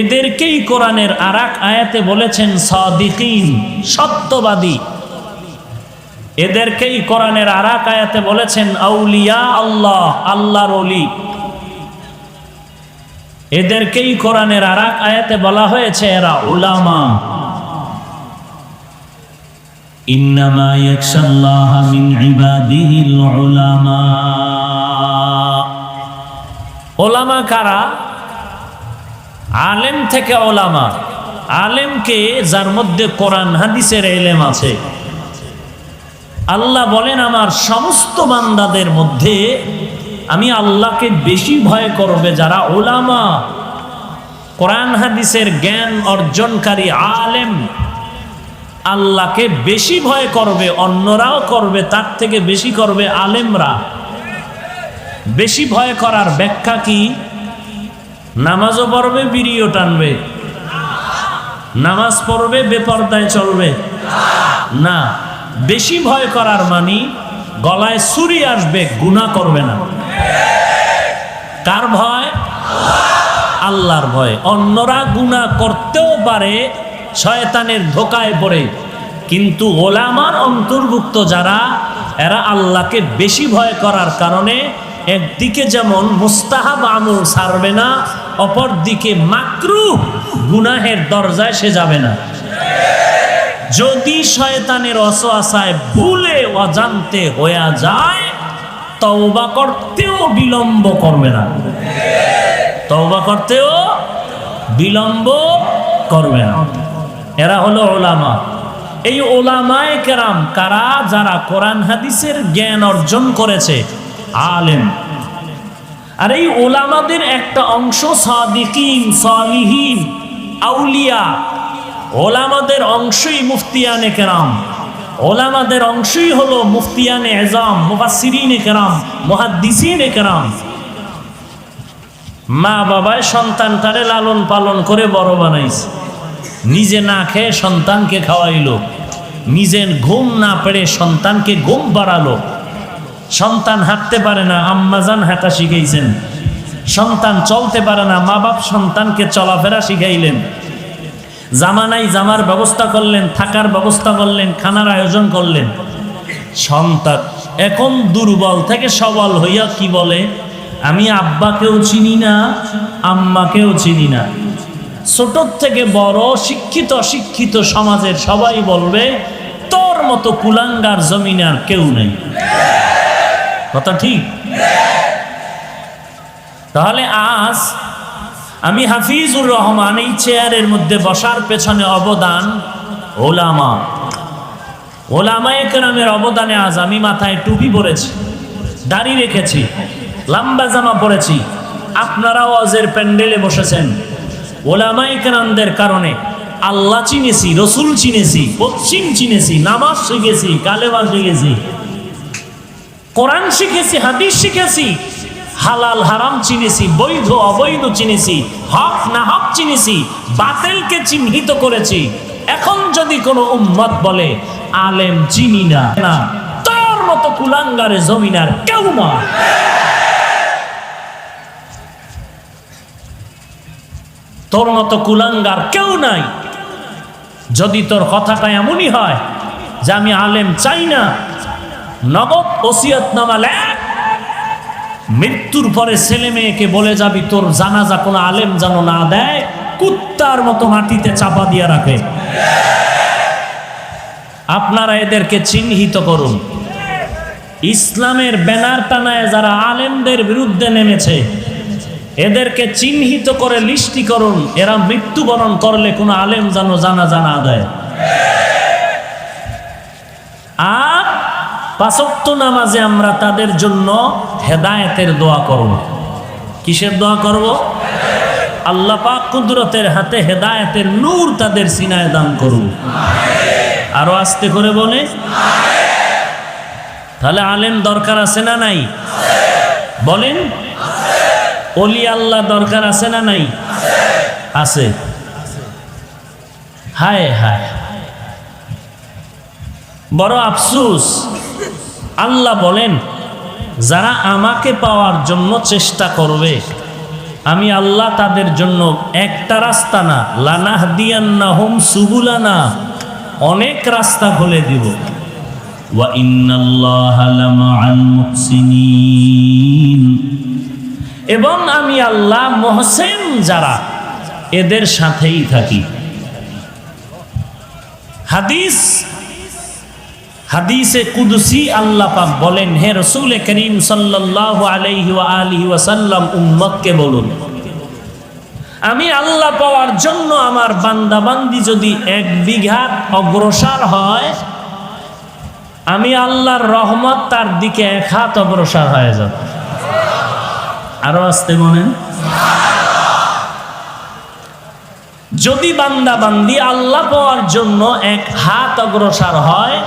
এদেরকেই কোরআনের আরেক আয়াতে বলেছেন সাদিকিন, সত্যবাদী। এদেরকেই কোরআনের আর এক আয়াতে বলেছেন আউলিয়া আল্লাহ, আল্লাহর ওলি। এদেরকেই কোরআনের আর এক আয়াতে বলা হয়েছে এরা উলামা। ইন্নামা ইয়াখশাল্লাহা মিন ইবাদিহিল উলামা। উলামা কারা? আলেম থেকে উলামা। আলেমকে যার মধ্যে কোরআন হাদিসের ইলম আছে। আল্লাহ বলেন আমার সমস্ত বান্দাদের মধ্যে আমি আল্লাহকে বেশি ভয় করবে যারা উলামা, কোরআন হাদিসের জ্ঞান অর্জনকারী আলেম। আল্লাহকে বেশি ভয় করবে, অন্যরাও করবে, তার থেকে বেশি করবে আলেমরা। বেশি ভয় করার ব্যাখ্যা কি? নামাজও পড়বে, বিড়িও টানবে। নামাজ পড়বে, বেপরদায় চলবে না। বেশি ভয় করার মানে গলায় ছুরি আসবে, গুনাহ করবে না। কার ভয়? আল্লাহর ভয়। অন্যরা গুনাহ করতেও পারে শয়তানের ধোকায় পড়ে, কিন্তু ওলামার অন্তর্ভুক্ত যারা, এরা আল্লাহকে বেশি ভয় করার কারণে একদিকে যেমন মুস্তাহাব আমল ছাড়বে না, অপর দিকে মাকরুহ গুনাহের দরজায় সে যাবে না। যদি শয়তানের ওয়াসওয়াসায় ভুলে অজান্তে হয়ে যায়, তওবা করতেও বিলম্ব করবে না। তওবা করতেও বিলম্ব করবে না। এরা হলো উলামা। এই উলামায়ে কেরাম কারা? যারা কোরআন হাদিসের জ্ঞান অর্জন করেছে, আলেম। আর এই উলামাদের একটা অংশ সাদিকিন, সালিহিন, আউলিয়া। ওলামাদের অংশই মুফতিয়ানে কেরাম। ওলামাদের অংশই হলো মুফতিয়ানে এজাম, মুফাসসিরিনে কেরাম, মুহাদ্দিসিনে কেরাম। মা বাবায় সন্তানটারে লালন পালন করে বড় বানাইছে, নিজে না খেয়ে সন্তানকে খাওয়াইলো, নিজের ঘুম না পেড়ে সন্তানকে ঘুম পাড়ালো। সন্তান হাঁটতে পারে না, আম্মাজান হাঁটা শিখাইছেন। সন্তান চলতে পারে না, মা বাপ সন্তানকে চলাফেরা শিখাইলেন। জামানাই জামার ব্যবস্থা করলেন, থাকার ব্যবস্থা করলেন, খানার আয়োজন করলেন। সন্তান এখন দুর্বল থেকে সবল হইয়া কি বলে? আমি আব্বাকেও চিনি না, আম্মাকেও চিনি না। ছোট থেকে বড়, শিক্ষিত অশিক্ষিত সমাজের সবাই বলবে তোর মতো কুলাঙ্গার জমিনে আর কেউ নেই। কথা ঠিক? তাহলে আজ আমি হাফিজুর রহমান এই চেয়ারের মধ্যে বসার পেছনে অবদান ওলামা। ওলামায়ে কেরামের অবদানে আজ আমি মাথায় টুপি পরেছি, দাড়ি রেখেছি, লম্বা জামা পরেছি। আপনারাও ওয়াজের প্যান্ডেলে বসেছেন। ওলামায়ে কেরামদের কারণে আল্লাহ চিনেছি, রসুল চিনেছি, পশ্চিম চিনেছি, নামাজ শিখেছি, কালেমা শিখেছি, কোরআন শিখেছি, হাদিস শিখেছি, হালাল হারাম চিনেছি, বৈধ অবৈধ চিনেছি, হক না হক চিনেছি, বাতিলকে চিহ্নিত করেছি। এখন যদি কোনো উম্মত বলে আলেম চিনি না, না তোর মতো কুলাঙ্গারে জমিনার কেউ না। তোর মতো কুলাঙ্গার কেউ নাই। যদি তোর কথাটা এমনই হয় যে আমি আলেম চাই না, নগদ ওসিয়তনামা লেখ, মৃত্যুর পরে ছেলে মেয়েকে বলে যাবি তোর জানাজা কোনো আলেম যেন না দেয়, কুত্তার মতো মাটিতে চাপা দিয়ে রাখে। আপনারা এদেরকে চিহ্নিত করুন। ইসলামের ব্যানার টানায় যারা আলেমদের বিরুদ্ধে নেমেছে, এদেরকে চিহ্নিত করে লিস্টি করুন। এরা মৃত্যুবরণ করলে কোনো আলেম যেন জানাজা না দেয়। আর পাঁচ ওয়াক্ত নামাজে আমরা তাদের জন্য হেদায়েতের দোয়া করব। কিসের দোয়া করব? আল্লাহ পাক কুদরতের হাতে হেদায়েতের নূর তাদের সিনায় দান করুন। আরো আস্তে করে বলে। তাহলে আলেম দরকার আছে না নাই? বলেন। ওলি আল্লাহ দরকার আছে না নাই? আছে। হায় হায়, বড় আফসোস। আল্লাহ বলেন যারা আমাকে পাওয়ার জন্য চেষ্টা করবে, আমি আল্লাহ তাদের জন্য একটা রাস্তা না, লানাহদিয়ান্নাহুম সুবুলানা, অনেক রাস্তা খুলে দিব। ওয়া ইন্নাল্লাহা লামাআল মুহসিনিন, এবং আমি আল্লাহ মুহসিন যারা এদের সাথেই থাকি। হাদিসে কুদসি আল্লাহ পাক বলেন, হে রাসূল করিম সাল্লাল্লাহু আলাইহি ওয়া আলিহি ওয়াসাল্লাম উম্মতকে বলুন, আমি আল্লাহ পাওয়ার জন্য আমার বান্দা বান্দি যদি 1 বিঘা অগ্রসর হয়, আমি আল্লাহর রহমত তার দিকে 1 হাত অগ্রসর হয়ে যাবে। আরো আসতে বলেন। যদি বান্দা বান্দি আল্লাহ পাওয়ার জন্য 1 হাত অগ্রসর হয়,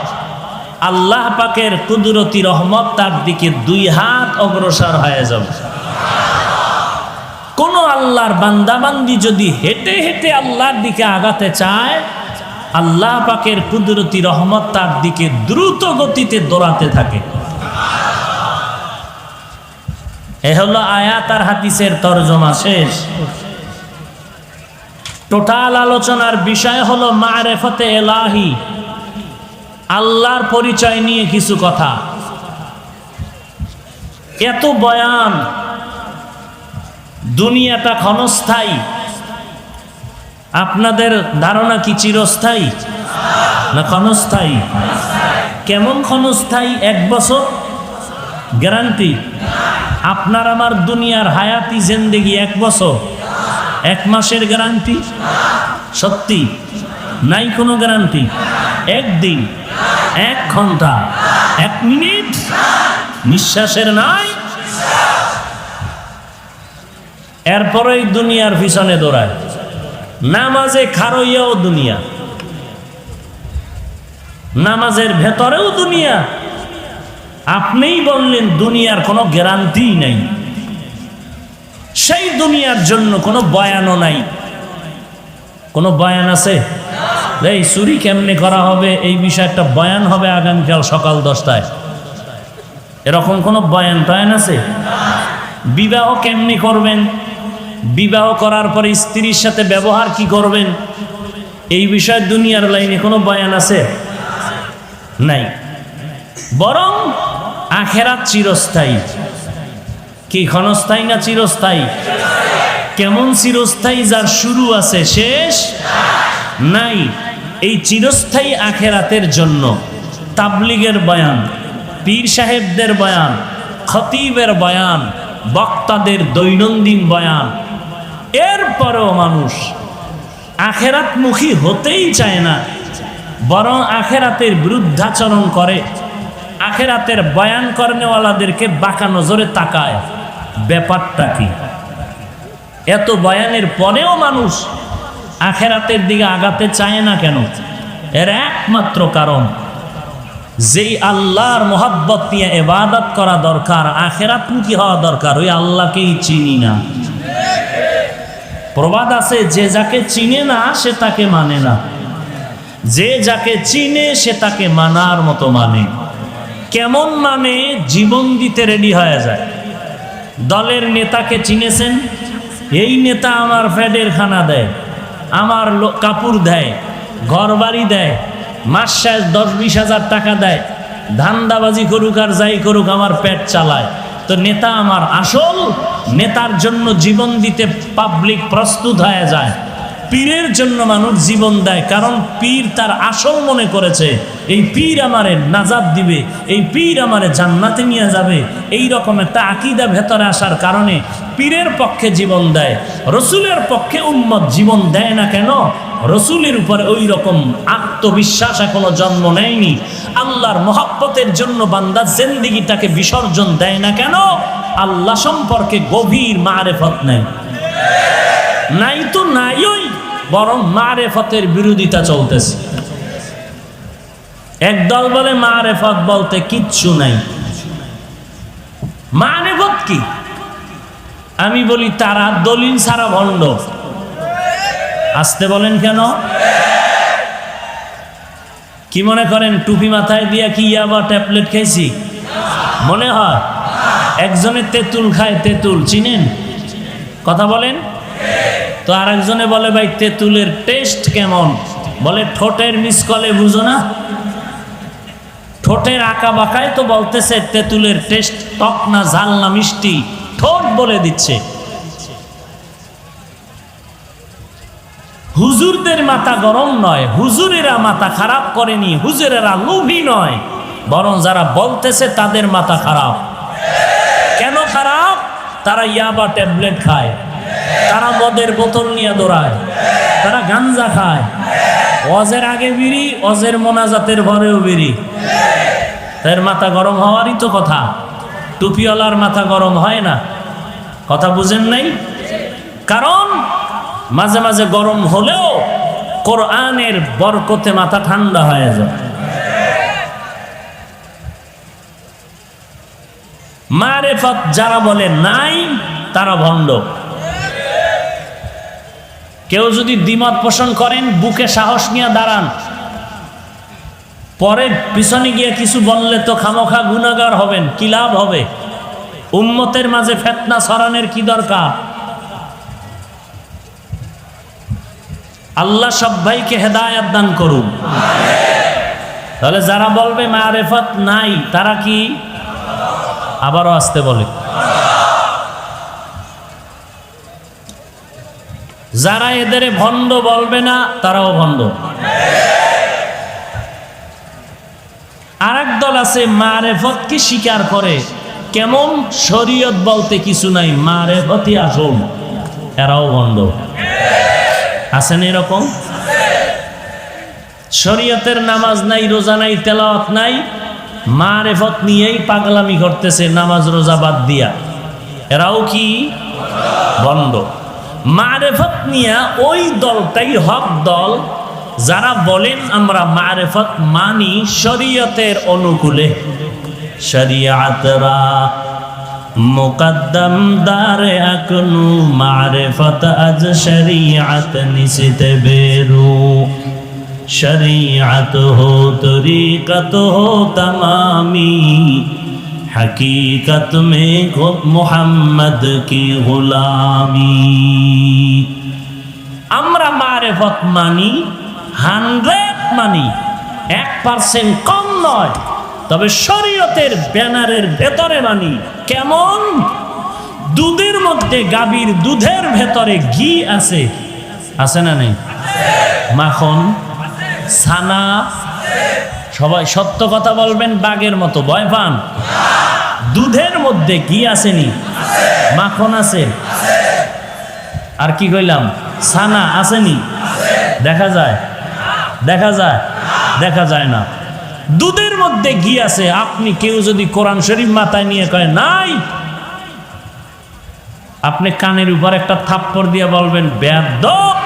আল্লাহ পাকের কুদরতি রহমত তার দিকে 2 হাত অগ্রসর হয়ে যাবে। কোন আল্লাহর বান্দা বান্দি যদি হেঁটে হেঁটে আল্লাহর দিকে আগাতে চায়, আল্লাহ পাকের কুদরতি রহমত তার দিকে দ্রুত গতিতে দৌড়াতে থাকে। এ হলো আয়াত আর হাদিসের তরজমা শেষ। টোটাল আলোচনার বিষয় হলো মারিফাতে ইলাহি, আল্লাহর পরিচয় নিয়ে কিছু কথা। এত বয়ান, দুনিয়াটা ক্ষণস্থায়ী, আপনাদের ধারণা কি চিরস্থায়ী না ক্ষণস্থায়ী? কেমন ক্ষণস্থায়ী? 1 বছর গ্যারান্টি? আপনার আমার দুনিয়ার হায়াতি জিন্দেগি 1 বছর, 1 মাসের গ্যারান্টি? সত্যি নাই কোনো গ্যারান্টি? 1 দিন, 1 ঘন্টা, 1 মিনিট নিঃশ্বাসের নাই। এরপরেই দুনিয়ার পিছনে দৌড়ায়, নামাজে খারইয়াও দুনিয়া, নামাজের ভেতরেও দুনিয়া। আপনিই বললেন দুনিয়ার কোনো গ্যারান্টি নাই, সেই দুনিয়ার জন্য কোনো বয়ানও নাই। কোনো বয়ান আছে? এই চুরি কেমনে করা হবে এই বিষয়ে একটা বয়ান হবে আগামীকাল সকাল 10টায়, এরকম কোনো বয়ান টয়ান আছে? বিবাহ কেমনে করবেন, বিবাহ করার পরে স্ত্রীর সাথে ব্যবহার কি করবেন, এই বিষয়ে দুনিয়ার লাইনে কোনো বয়ান আছে? নাই। বরং আখেরাত চিরস্থায়ী। কি ক্ষণস্থায়ী না চিরস্থায়ী? কেমন চিরস্থায়ী? যার শুরু আছে শেষ নাই। এই চিরস্থায়ী আখেরাতের জন্য তাবলিগের বয়ান, পীর সাহেবদের বয়ান, খতিবের বয়ান, বক্তাদের দৈনন্দিন বয়ান, এরপরেও মানুষ আখেরাতমুখী হতেই চায় না, বরং আখেরাতের বিরুদ্ধাচরণ করে, আখেরাতের বয়ান করেনেওয়ালাদেরকে বাঁকা নজরে তাকায়। ব্যাপারটা কি? এত বয়ানের পরেও মানুষ আখেরাতের দিকে আগাতে চায় না কেন? এর একমাত্র কারণ, যেই আল্লাহর মোহাব্বত নিয়ে ইবাদত করা দরকার, আখেরাতমুখী হওয়া দরকার, ওই আল্লাহকেই চিনি না। প্রবাদ আছে, যে যাকে চিনে না সে তাকে মানে না, যে যাকে চিনে সে তাকে মানার মতো মানে। কেমন মানে? জীবন দিতে রেডি হয়ে যায়। দলের নেতাকে চিনেছেন? এই নেতা আমার ফ্যাডের খানা দেয়, আমার কাপড় দেয়, ঘর বাড়ি দেয়, মাস শেষ 10-20 হাজার টাকা দেয়, ধান্দাবাজি করুক আর যাই করুক আমার পেট চালায়। তো নেতা আমার আসল, নেতার জন্য জীবন দিতে পাবলিক প্রস্তুত হয়ে যায়। পীরের জন্য মানুষ জীবন দেয়, কারণ পীর তার আসল মনে করেছে এই পীর আমারে নাজাত দিবে, এই পীর আমারে জান্নাতে নিয়ে যাবে। এই রকম একটা আকীদা ভেতরে আসার কারণে পীরের পক্ষে জীবন দেয়। রসুলের পক্ষে উম্মত জীবন দেয় না কেন? রসুলের উপরে ওই রকম আত্মবিশ্বাস এখনো জন্ম নেয়নি। আল্লাহর মহব্বতের জন্য বান্দা জিন্দেগিটাকে বিসর্জন দেয় না কেন? আল্লাহ সম্পর্কে গভীর মারেফত নেই। নাই তো নাই, ওই বরং মারেফতের বিরোধিতা চলতেছে। একদল বলে মারেফত বলতে কিচ্ছু নাই। মারেফত কি? আমি বলি তারা দলিল ছাড়া ভণ্ড। আসতে বলেন কেন? কি মনে করেন টুপি মাথায় দিয়া কি আবার ট্যাবলেট খাইছি মনে হয়? একজনে তেঁতুল খায়, তেঁতুল চিনেন? কথা বলেন তো। আর একজনে বলে ভাই তেঁতুলের টেস্ট কেমন? বলে ঠোঁটের মিসকলে বুঝো না? ঠোঁটের আঁকা বাঁকায় তো বলতেছে তেঁতুলের টেস্ট টক না ঝাল না মিষ্টি, ঠোঁট বলে দিচ্ছে। হুজুরদের মাথা গরম নয়, হুজুরেরা মাথা খারাপ করেনি, হুজুরেরা লোভী নয়, বরং যারা বলতেছে তাদের মাথা খারাপ। কেন খারাপ? তারা ইয়াবা ট্যাবলেট খায়, তারা মদের বোতল নিয়ে দৌড়ায়, তারা গাঞ্জা খায়, ওয়াজের আগে বিড়ি, ওয়াজের মোনাজাতের পরেও বিড়ি। তার মাথা গরম হওয়ারই তো কথা। টুপিওয়ালার মাথা গরম হয় না, কথা বুঝেন নাই? কারণ মাঝে মাঝে গরম হলেও কোরআনের বরকতে মাথা ঠান্ডা হয়ে যায়। মারেফত যারা বলে নাই তারা ভণ্ড। কেউ যদি দ্বিমত পোষণ করেন, বুকে সাহস নিয়ে দাঁড়ান। পরে পিছনে গিয়ে কিছু বললে তো খামোখা গুনাহগার হবেন, কি লাভ হবে? উম্মতের মাঝে ফিতনা ছড়ানোর কি দরকার? আল্লাহ সব ভাইকে হেদায়েত দান করুন। তাহলে যারা বলবে মারেফত নাই তারা কি? আবারও আসতে বলে। যারা এদের ভণ্ড বলবে না তারাও ভণ্ড। আরেক দল আছে মারেফতকে স্বীকার করে, কেমন? শরীয়ত বলতে কিছু নাই, মারেফতই আসল, এরাও ভণ্ড। আছেন এরকম? শরীয়তের নামাজ নাই, রোজা নাই, তেলাওয়াত নাই, মারেফত নিয়েই পাগলামি করতেছে নামাজ রোজা বাদ দিয়া, এরাও কি? ভণ্ড। মারেফত নিয়ে ওই দলটাই হক দল যারা বলেন আমরা মারেফত মানি শরীয়তের অনুকূলে। শরিয়াতরা মুকদ্দম দারে আকনু, মারেফত আজ শরিয়াত নিশিতে বেরু। শরিয়াত হো তরিকত হো তমামি, हकीकत में मोहम्मद की गुलामी। আমরা মারেফত মানি, 100 মানি, 1% কম নয়, তবে শরীয়তের ব্যানারের ভেতরে মানি। কেমন? দুধের মধ্যে, গাভীর দুধের ভেতরে ঘি আছে, আছে না নেই? মাখন, ছানা, সবাই সত্য কথা বলবেন, বাঘের মতো ভয় পান। দুধের মধ্যে ঘি আসেনি, মাখন আছে, আর কি কইলাম? ছানা আসেনি? দেখা যায়? দেখা যায়? দেখা যায় না। দুধের মধ্যে ঘি আছে। আপনি কেউ যদি কোরআন শরীফ মাথায় নিয়ে কয় নাই, আপনি কানের উপর একটা থাপ্পড় দিয়ে বলবেন বেয়াদব,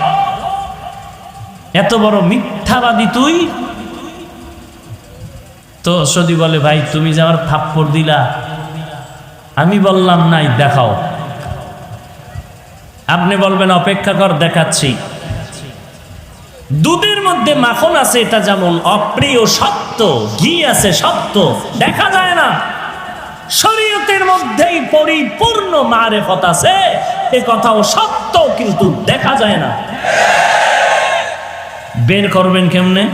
এত বড় মিথ্যাবাদী তুই। তো যদি বলে ভাই তুমি যে আমার থাপ্পড় দিলা, আমি বললাম নাই, দেখাও। আপনি বলবেন অপেক্ষা কর, দেখাচ্ছি। দুধের মধ্যে মাখন আছে, এটা যেমন অপ্রিয় সত্য, ঘি আছে সত্য, দেখা যায় না। শরীয়তের মধ্যেই পরিপূর্ণ মারেফত আছে, এ কথাও সত্য, কিন্তু দেখা যায় না। বের করবেন কেমনে?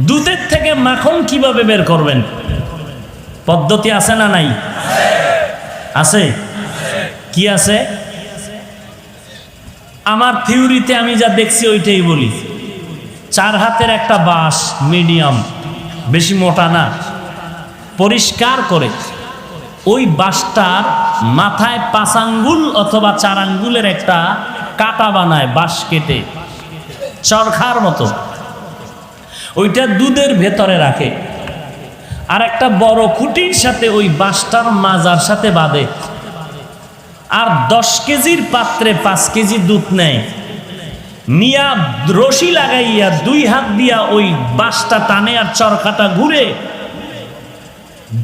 দুধের থেকে মাখন কিভাবে বের করবেন? পদ্ধতি আছে না নাই? আছে। কি আছে? আমার থিওরিতে আমি যা দেখছি ওইটাই বলি। 4 হাতের একটা বাঁশ, মিডিয়াম, বেশি মোটা না, পরিষ্কার করে ওই বাঁশটার মাথায় 5 আঙ্গুল অথবা 4 আঙ্গুলের একটা কাটা বানায়, বাঁশ কেটে চরখার মতো, ওইটা দুধের ভেতরে রাখে, আর একটা বড় খুঁটির সাথে ওই বাঁশটার মাজার সাথে বাঁধে, আর 10 কেজির পাত্রে 5 কেজি দুধ নেয়, নিয়া রশি লাগাইয়া 2 হাত দিয়া ওই বাঁশটা টানে, আর চরখাটা ঘুরে,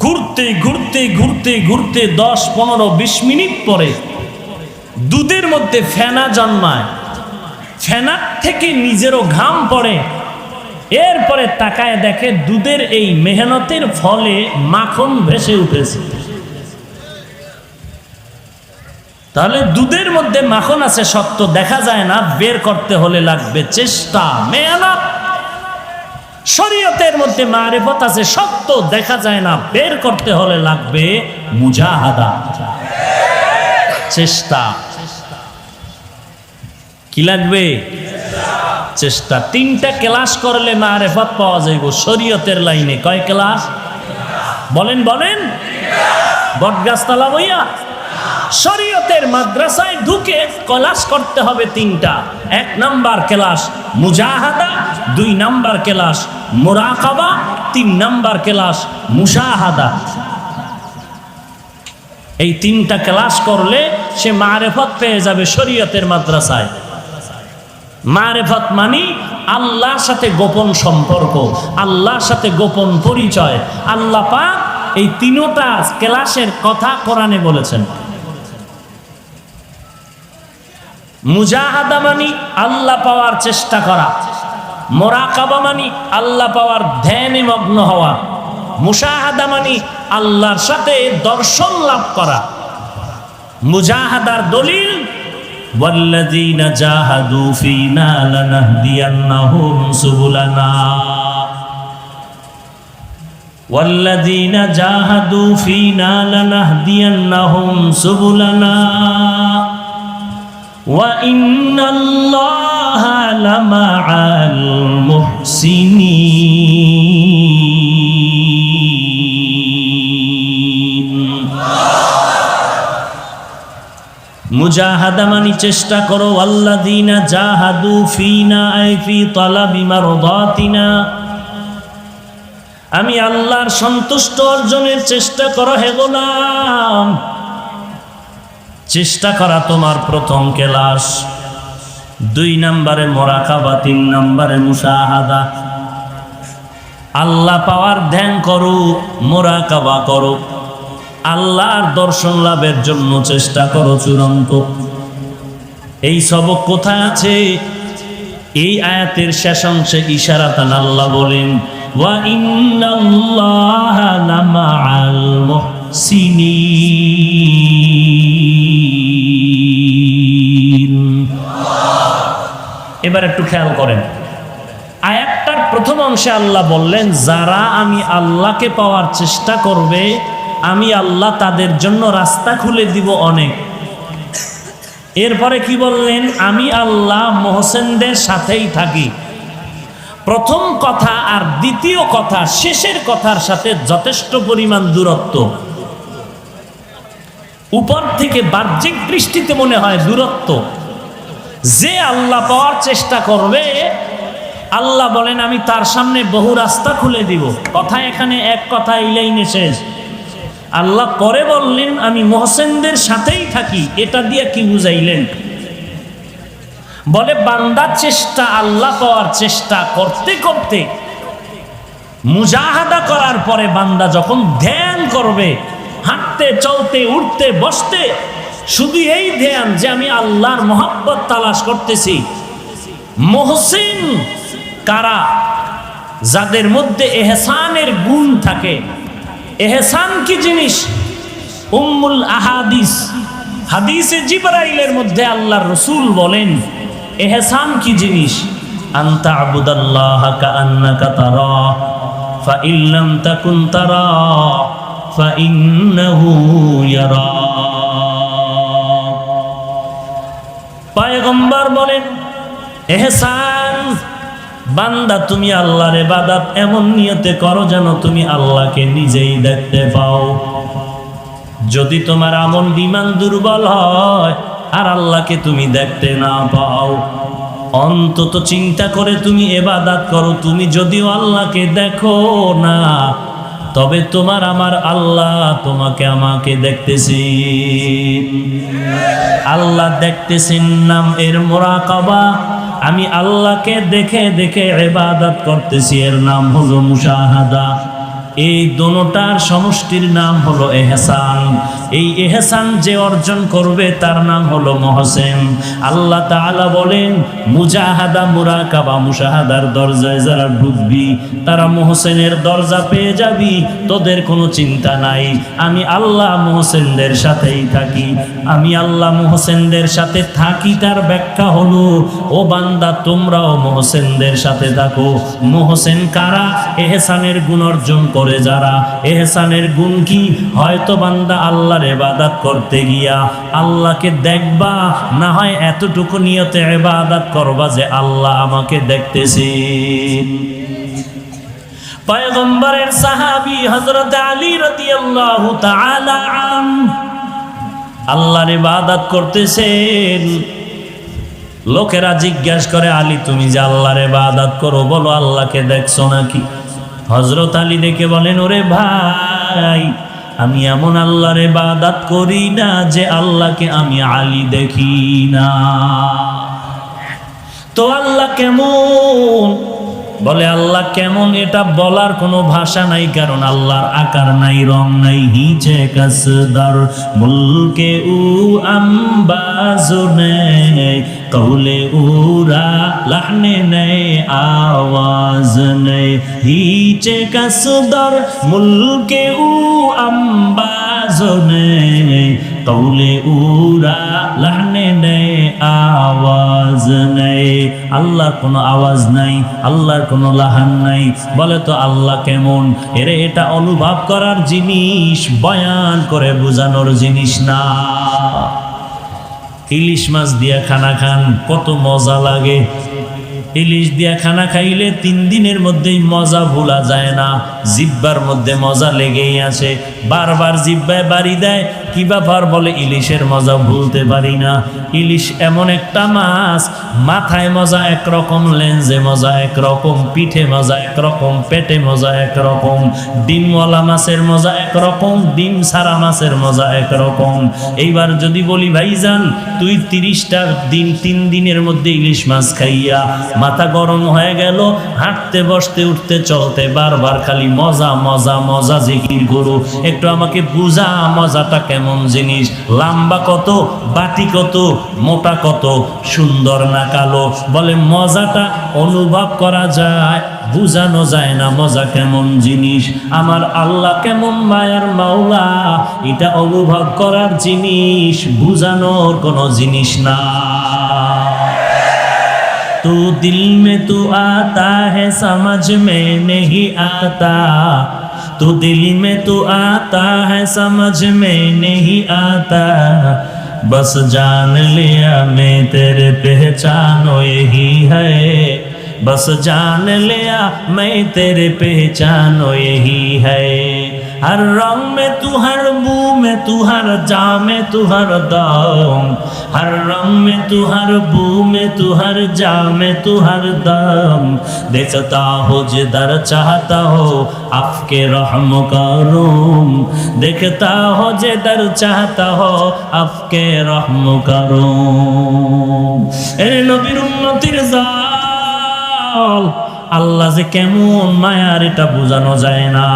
ঘুরতে ঘুরতে ঘুরতে ঘুরতে 10, 15, 20 মিনিট পরে দুধের মধ্যে ফেনা জন্মায়, ফেনার থেকে নিজেরও ঘাম পড়ে। এরপরে তাকায় দেখে দুধের এই মেহনতের ফলে মাখন ভেসে উঠেছে। তাহলে দুধের মধ্যে মাখন আছে সত্য, দেখা যায় না, বের করতে হলে লাগবে চেষ্টা, মেহনত। শরীয়তের মধ্যে মারিফত আছে, সত্য দেখা যায় না, বের করতে হলে লাগবে মুজাহাদা, চেষ্টা। কি লাগবে? চেষ্টা। 3টা ক্লাস করলে মারিফত পাওয়া যাইব শরীয়তের লাইনে। কয় ক্লাস? বলেন বলেন। বটগাছতলা বইয়া শরীয়তের মাদ্রাসায় ঢুকে ক্লাস করতে হবে 3টা। 1 নাম্বার ক্লাস মুজাহাদা, 2 নাম্বার ক্লাস মুরাকাবা, 3 নাম্বার ক্লাস মুশাহাদা। এই 3টা ক্লাস করলে সে মারিফত পেয়ে যাবে শরীয়তের মাদ্রাসায়। মারিফত মানে আল্লাহর সাথে গোপন সম্পর্ক, আল্লাহর সাথে গোপন পরিচয়। আল্লাহ পাক এই 3টা ক্লাসের কথা কোরআনে বলেছেন। মুজাহাদা মানি আল্লাহ পাওয়ার চেষ্টা করা, মুরাকাবা মানি আল্লাহ পাওয়ার ধ্যানে মগ্ন হওয়া, মুশাহাদা মানি আল্লাহর সাথে দর্শন লাভ করা। মুজাহাদার দলিল ওয়াল্লাযীনা জাহাদু ফীনা লানাহদিয়ান্নাহুম সুবুলানা, ওয়াল্লাযীনা জাহাদু ফীনা লানাহদিয়ান্নাহুম সুবুলানা ওয়া ইন্নাল্লাহা লামাআল মুহসিনিন। মুজাহাদা মানি চেষ্টা করো। আল্লাযীনা জাহাদু ফীনা আই ফি তালাবি মারদাতিনা, আমি আল্লাহর সন্তুষ্ট অর্জনের চেষ্টা করো হে গোলাম। চেষ্টা করা তোমার প্রথম ক্লাস। 2 নম্বরে মুরাকাবা, 3 নম্বরে মুশাহাদা। আল্লাহ পাওয়ার ধ্যান করো, মুরাকাবা করো, আল্লাহর দর্শন লাভের জন্য চেষ্টা করো চূড়ান্ত। এই সবক কোথায় আছে? এই আয়াতের শেষাংশে ইশারাতান আল্লাহ বলেন ওয়া ইন্নাল্লাহা লামাআল মুহসিনিন। এবার একটু খেয়াল করেন, আয়াতটার প্রথম অংশে আল্লাহ বললেন যারা আমি আল্লাহকে পাওয়ার চেষ্টা করবে আমি আল্লাহ তাদের জন্য রাস্তা খুলে দিব অনেক। এরপরে কি বললেন? আমি আল্লাহ মুহসিনদের সাথেই থাকি। প্রথম কথা আর দ্বিতীয় কথা, শেষের কথার সাথে যথেষ্ট পরিমাণ দূরত্ব। উপর থেকে বাহ্যিক দৃষ্টিতে মনে হয় দূরত্ব। যে আল্লাহ পাওয়ার চেষ্টা করবে আল্লাহ বলেন আমি তার সামনে বহু রাস্তা খুলে দিব। কথা এখানে এক কথা এই লাইনে শেষ। আল্লাহ পরে বললেন আমি মুহসিনদের সাথেই থাকি। এটা দিয়ে কি বুঝাইলেন? বলে বান্দার চেষ্টা, আল্লাহ পাওয়ার চেষ্টা করতে করতে মুজাহাদা করার পরে বান্দা যখন ধ্যান করবে, হাঁটতে চলতে উঠতে বসতে শুধু এই ধ্যান যে আমি আল্লাহর মহব্বত তালাশ করতেছি। মুহসিন কারা? যাদের মধ্যে এহসানের গুণ থাকে। এহসান কি জিনিস? উম্মুল আহাদিস, হাদিসে জিবরাইলের মধ্যে আল্লাহর রাসূল বলেন এহসান কি জিনিস? আনতা আবুদাল্লাহা কাআন্নাকা তারা ফা ইল্লাম তাকুন তারা ফা ইন্নাহু ইয়ারা। পয়গম্বর বলেন এহসান বান্দা তুমি আল্লাহর ইবাদত এমন নিয়তে করো যেন তুমি আল্লাহকে নিজেই দেখতে পাও। যদি তোমার আমল ঈমান দুর্বল হয় আর আল্লাহকে তুমি দেখতে না পাও, অন্তত চিন্তা করে তুমি ইবাদত করো। তুমি যদিও আল্লাহকে দেখো না, তবে তোমার আমার আল্লাহ তোমাকে আমাকে দেখতেছেন। আল্লাহ দেখতেছেন নাম এর মুরাকাবা। আমি আল্লাহকে দেখে দেখে ইবাদত করতেছি, এর নাম হলো মুশাহাদা। এই দোনোটার সমষ্টির নাম হলো এহসান। এই এহসান যে অর্জন করবে তার নাম হলো মহসেন। আল্লাহ তাআলা বলেন, মুজাহাদা মুরাকাবা মুশাহাদার দরজায় যারা ঢুকবি তারা মহসেনের দরজা পেয়ে যাবি, তোদের কোনো চিন্তা নাই। আমি আল্লাহ মহসেনদের সাথেই থাকি। আমি আল্লাহ মহসেনদের সাথে থাকি তার ব্যাখ্যা হলো, ও বান্দা তোমরাও মহসেনদের সাথে থাকো। মহসেন কারা? এহসানের গুণ অর্জন করে যারা। এহসানের গুণ কি? হয়তো বান্দা আল্লাহর ইবাদত করতে গিয়া আল্লাহকে দেখবা, না হয় এতটুকু নিয়তে ইবাদত করবা যে আল্লাহ আমাকে দেখতেছে। পয়গম্বরের সাহাবী হযরত আলী রাদিয়াল্লাহু তাআলা আল্লাহর ইবাদত করতেছেন। লোকেরা জিজ্ঞাসা করে, আলী তুমি যে আল্লাহর ইবাদত করো, বলো আল্লাহকে দেখছো নাকি? হযরত আলী দেখে বলেন, ওরে ভাই, আমি এমন আল্লাহর ইবাদত করি না যে আল্লাহকে আমি আলী দেখি না। তো আল্লাহ কেমন? বলে আল্লাহ কেমন এটা বলার কোনো ভাষা নাই, কারণ আল্লাহর আকার নাই, রং নাই। হিচে কাসদার মুলকে উ আম্বাজনে কৌলে উরা লাহনে নেই আওয়াজ নেই। হিচে কাসদার মুলকে উ আম্বাজনে কৌলে উরা লাহনে নেই আওয়াজ নেই। আল্লাহর কোনো আওয়াজ নাই, আল্লাহর কোনো লাহান নাই। বলে তো আল্লাহ কেমন? এরে এটা অনুভব করার জিনিস, বয়ান করে বোঝানোর জিনিস না। ইলিশ মাছ দিয়া খানা খান, কত মজা লাগে। ইলিশ দিয়া খানা খাইলে 3 দিনের মধ্যেই মজা ভোলা যায় না। জিহ্বার মধ্যে মজা লেগেই আছে, বারবার জিহ্বায় বাড়ি দেয়। কি ব্যাপার? বলে ইলিশের মজা ভুলতে পারি না। ইলিশ এমন একটা মাছ, মাথায় মজা একরকম, লেন্সে মজা একরকম, পিঠে মজা একরকম, পেটে মজা একরকম। ডিমওয়ালা মাছের মজা একরকম, ডিম ছাড়া মাছের মজা একরকম। এইবার যদি বলি ভাইজান তুই 30টা দিন 3 দিনের মধ্যে ইলিশ মাছ খাইয়া মাথা গরম হয়ে গেল, হাঁটতে বসতে উঠতে চলতে বারবার খালি মজা মজা মজা জিকির করো, একটু আমাকে বুঝা মজাটা কেমন জিনিস? লম্বা কত, বাটি কত, মোটা কত, সুন্দর না কালো? বলে মজাটা অনুভব করা যায়, বুঝানো যায় না মজা কেমন জিনিস। আমার আল্লাহ কেমন মায়ার মাওলা, এটা অনুভব করার জিনিস, বুঝানোর কোনো জিনিস না। तू दिल में तू आता है समझ में नहीं आता, तू दिल में तू आता है समझ में नहीं आता, बस जान लिया मैं तेरे पहचानो यही है, बस जान लिया मैं तेरे पहचानो यही है। हर रंग में तू, हर बू में तू, हर जा में तू, हर दम, हर रंग में तू, हर बू में तू, हर जा में तू, हर दम, देखता हो जिधर चाहता हो आपके रहम करूम, देखता हो जिधर चाहता हो आपके रहम करूम। ए नबीर उम्मतिर जाल, আল্লাহ যে কেমন মায়ার এটা বোঝানো যায় না।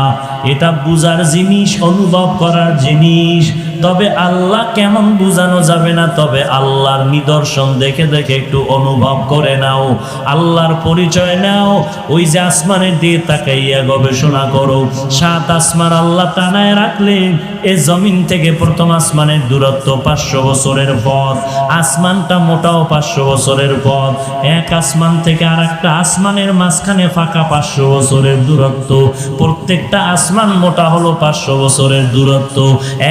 এটা বুঝার জিনিস, অনুভব করার জিনিস। তবে আল্লাহ কেমন বোঝানো যাবে না, তবে আল্লাহর নিদর্শন দেখে দেখে একটু অনুভব করে নাও, আল্লাহর পরিচয় নাও। ওই যে আসমানের দিকে তাকাইয়া গবেষণা করো। 7 আসমান আল্লাহ টানায় রাখলেন। এই জমিন থেকে প্রথম আসমানের দূরত্ব 500 বছরের পথ। আসমানটা মোটাও 500 বছরের পথ। এক আসমান থেকে আর একটা আসমানের মাঝখানে ফাঁকা 500 বছরের দূরত্ব। প্রত্যেকটা আসমান মোটা হলো 500 বছরের দূরত্ব।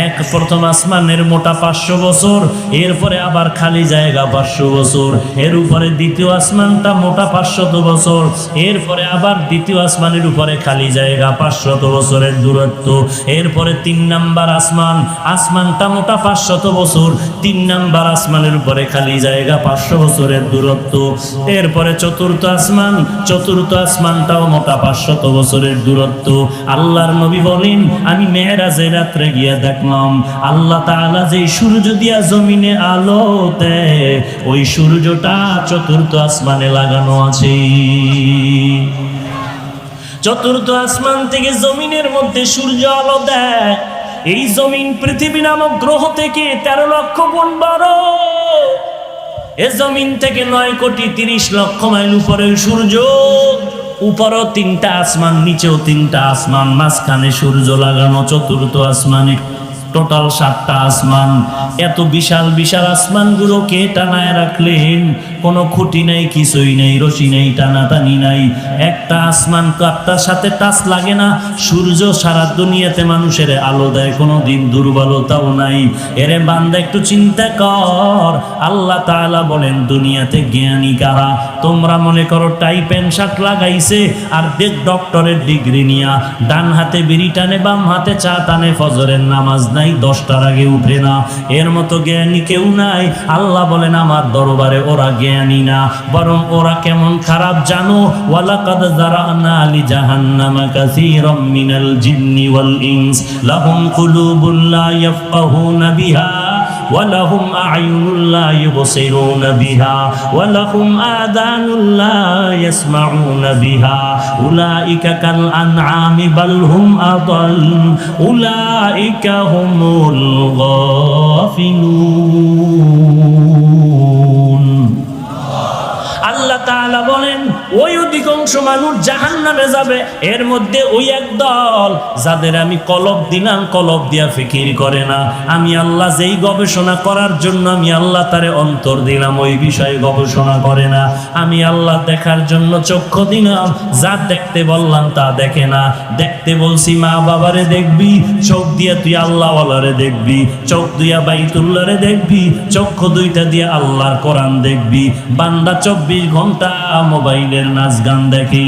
এক প্রথম আসমানের মোটা 500 বছর, এরপরে আবার খালি জায়গা 500 বছর, এর উপরে দ্বিতীয় আসমানটা মোটা 500 বছর, এরপরে আবার দ্বিতীয় আসমানের উপরে খালি জায়গা 500 বছরের দূরত্ব, এরপরে 3 নাম্বার আসমান, আসমানটা মোটা 500 বছর, 3 নাম্বার আসমানের উপরে খালি জায়গা 500 বছরের দূরত্ব, এরপরে চতুর্থ আসমান, চতুর্থ আসমানটাও মোটা 500 বছরের দূরত্ব। আল্লাহর নবী বলেন, আমি মেরাজের রাত্রে গিয়া দেখলাম আল্লাহ তাআলা যে সূর্য দিয়া জমিনে আলো দেয়, ওই সূর্যটা চতুর্থ আসমানে লাগানো আছে। চতুর্থ আসমান থেকে জমিনের মধ্যে সূর্য আলো দেয়। এই জমিন পৃথিবী নামক গ্রহ থেকে 13 লক্ষ গুণ বড়। এ জমিন থেকে 9,30,00,000 মাইল উপরে সূর্য। উপরও 3টা আসমান, নিচেও 3টা আসমান, মাঝখানে সূর্য লাগানো চতুর্থ আসমানে। টোটাল 7টা আসমান। এত বিশাল বিশাল আসমানগুলোকে টানায় রাখলেন, কোনো খুঁটি নাই, কিছুই নেই, রশি নেই, টানাটানি নাই। একটা আসমান কাপটার সাথে টাচ লাগে না। সূর্য সারা দুনিয়াতে মানুষের আলো দেয়, কোনো দিন দুর্বলতাও নাই। এরে বান্দা একটু চিন্তা কর, আল্লাহ তাআলা বলেন দুনিয়াতে জ্ঞানী কারা? তোমরা মনে করো টাই প্যান্ট শার্ট লাগাইছে আর ডক্টরের ডিগ্রি নিয়া ডান হাতে বিড়ি টানে, বাম হাতে চা টানে, ফজরের নামাজ নাই, 10টার আগে উঠে না। এর মতো জ্ঞানী কেউ নাই। আল্লাহ বলেন আমার দরবারে ওরা জ্ঞানী না, বরং ওরা কেমন খারাপ জানো? ওয়ালাকাদ যারানা লি জাহান্নামা কাসীরাম মিনাল জিন্নি ওয়াল ইনস লাহুম কুলুবুন লা ইয়াফকাহুনা বিহা ওয়ালাহুম আ'য়ুনুন লা ইউবসিরুনা বিহা ওয়ালাহুম আযানুন লা ইয়াসমাউনা বিহা উলাইকা কাল আনআমি বাল হুম আদাল উলাইকা হুমুল গাফিলুন। আল্লাহ তাআলা বলেন ওই অধিকাংশ মানুষ জাহান্নামে যাবে। এর মধ্যে ওই এক দল যাদের আমি কলব দিলাম, কলব দিয়া ফিকির করে না। আমি আল্লাহ যেই গবেষণা করার জন্য আমি আল্লাহ তারে অন্তর দিলাম, ওই বিষয়ে গবেষণা করে না। আমি আল্লাহ দেখার জন্য চক্ষু দিলাম, যা দেখতে বললাম তা দেখে না। দেখতে বলছি মা বাবারে দেখবি, চোখ দিয়া তুই আল্লাহওয়ালারে দেখবি, চোখ দিয়া বাইতুল্লাহরে দেখবি, চক্ষু দুইটা দিয়া আল্লাহর কোরআন দেখবি। বান্দা 24 ঘন্টা মোবাইলের নাচ গান দেখি।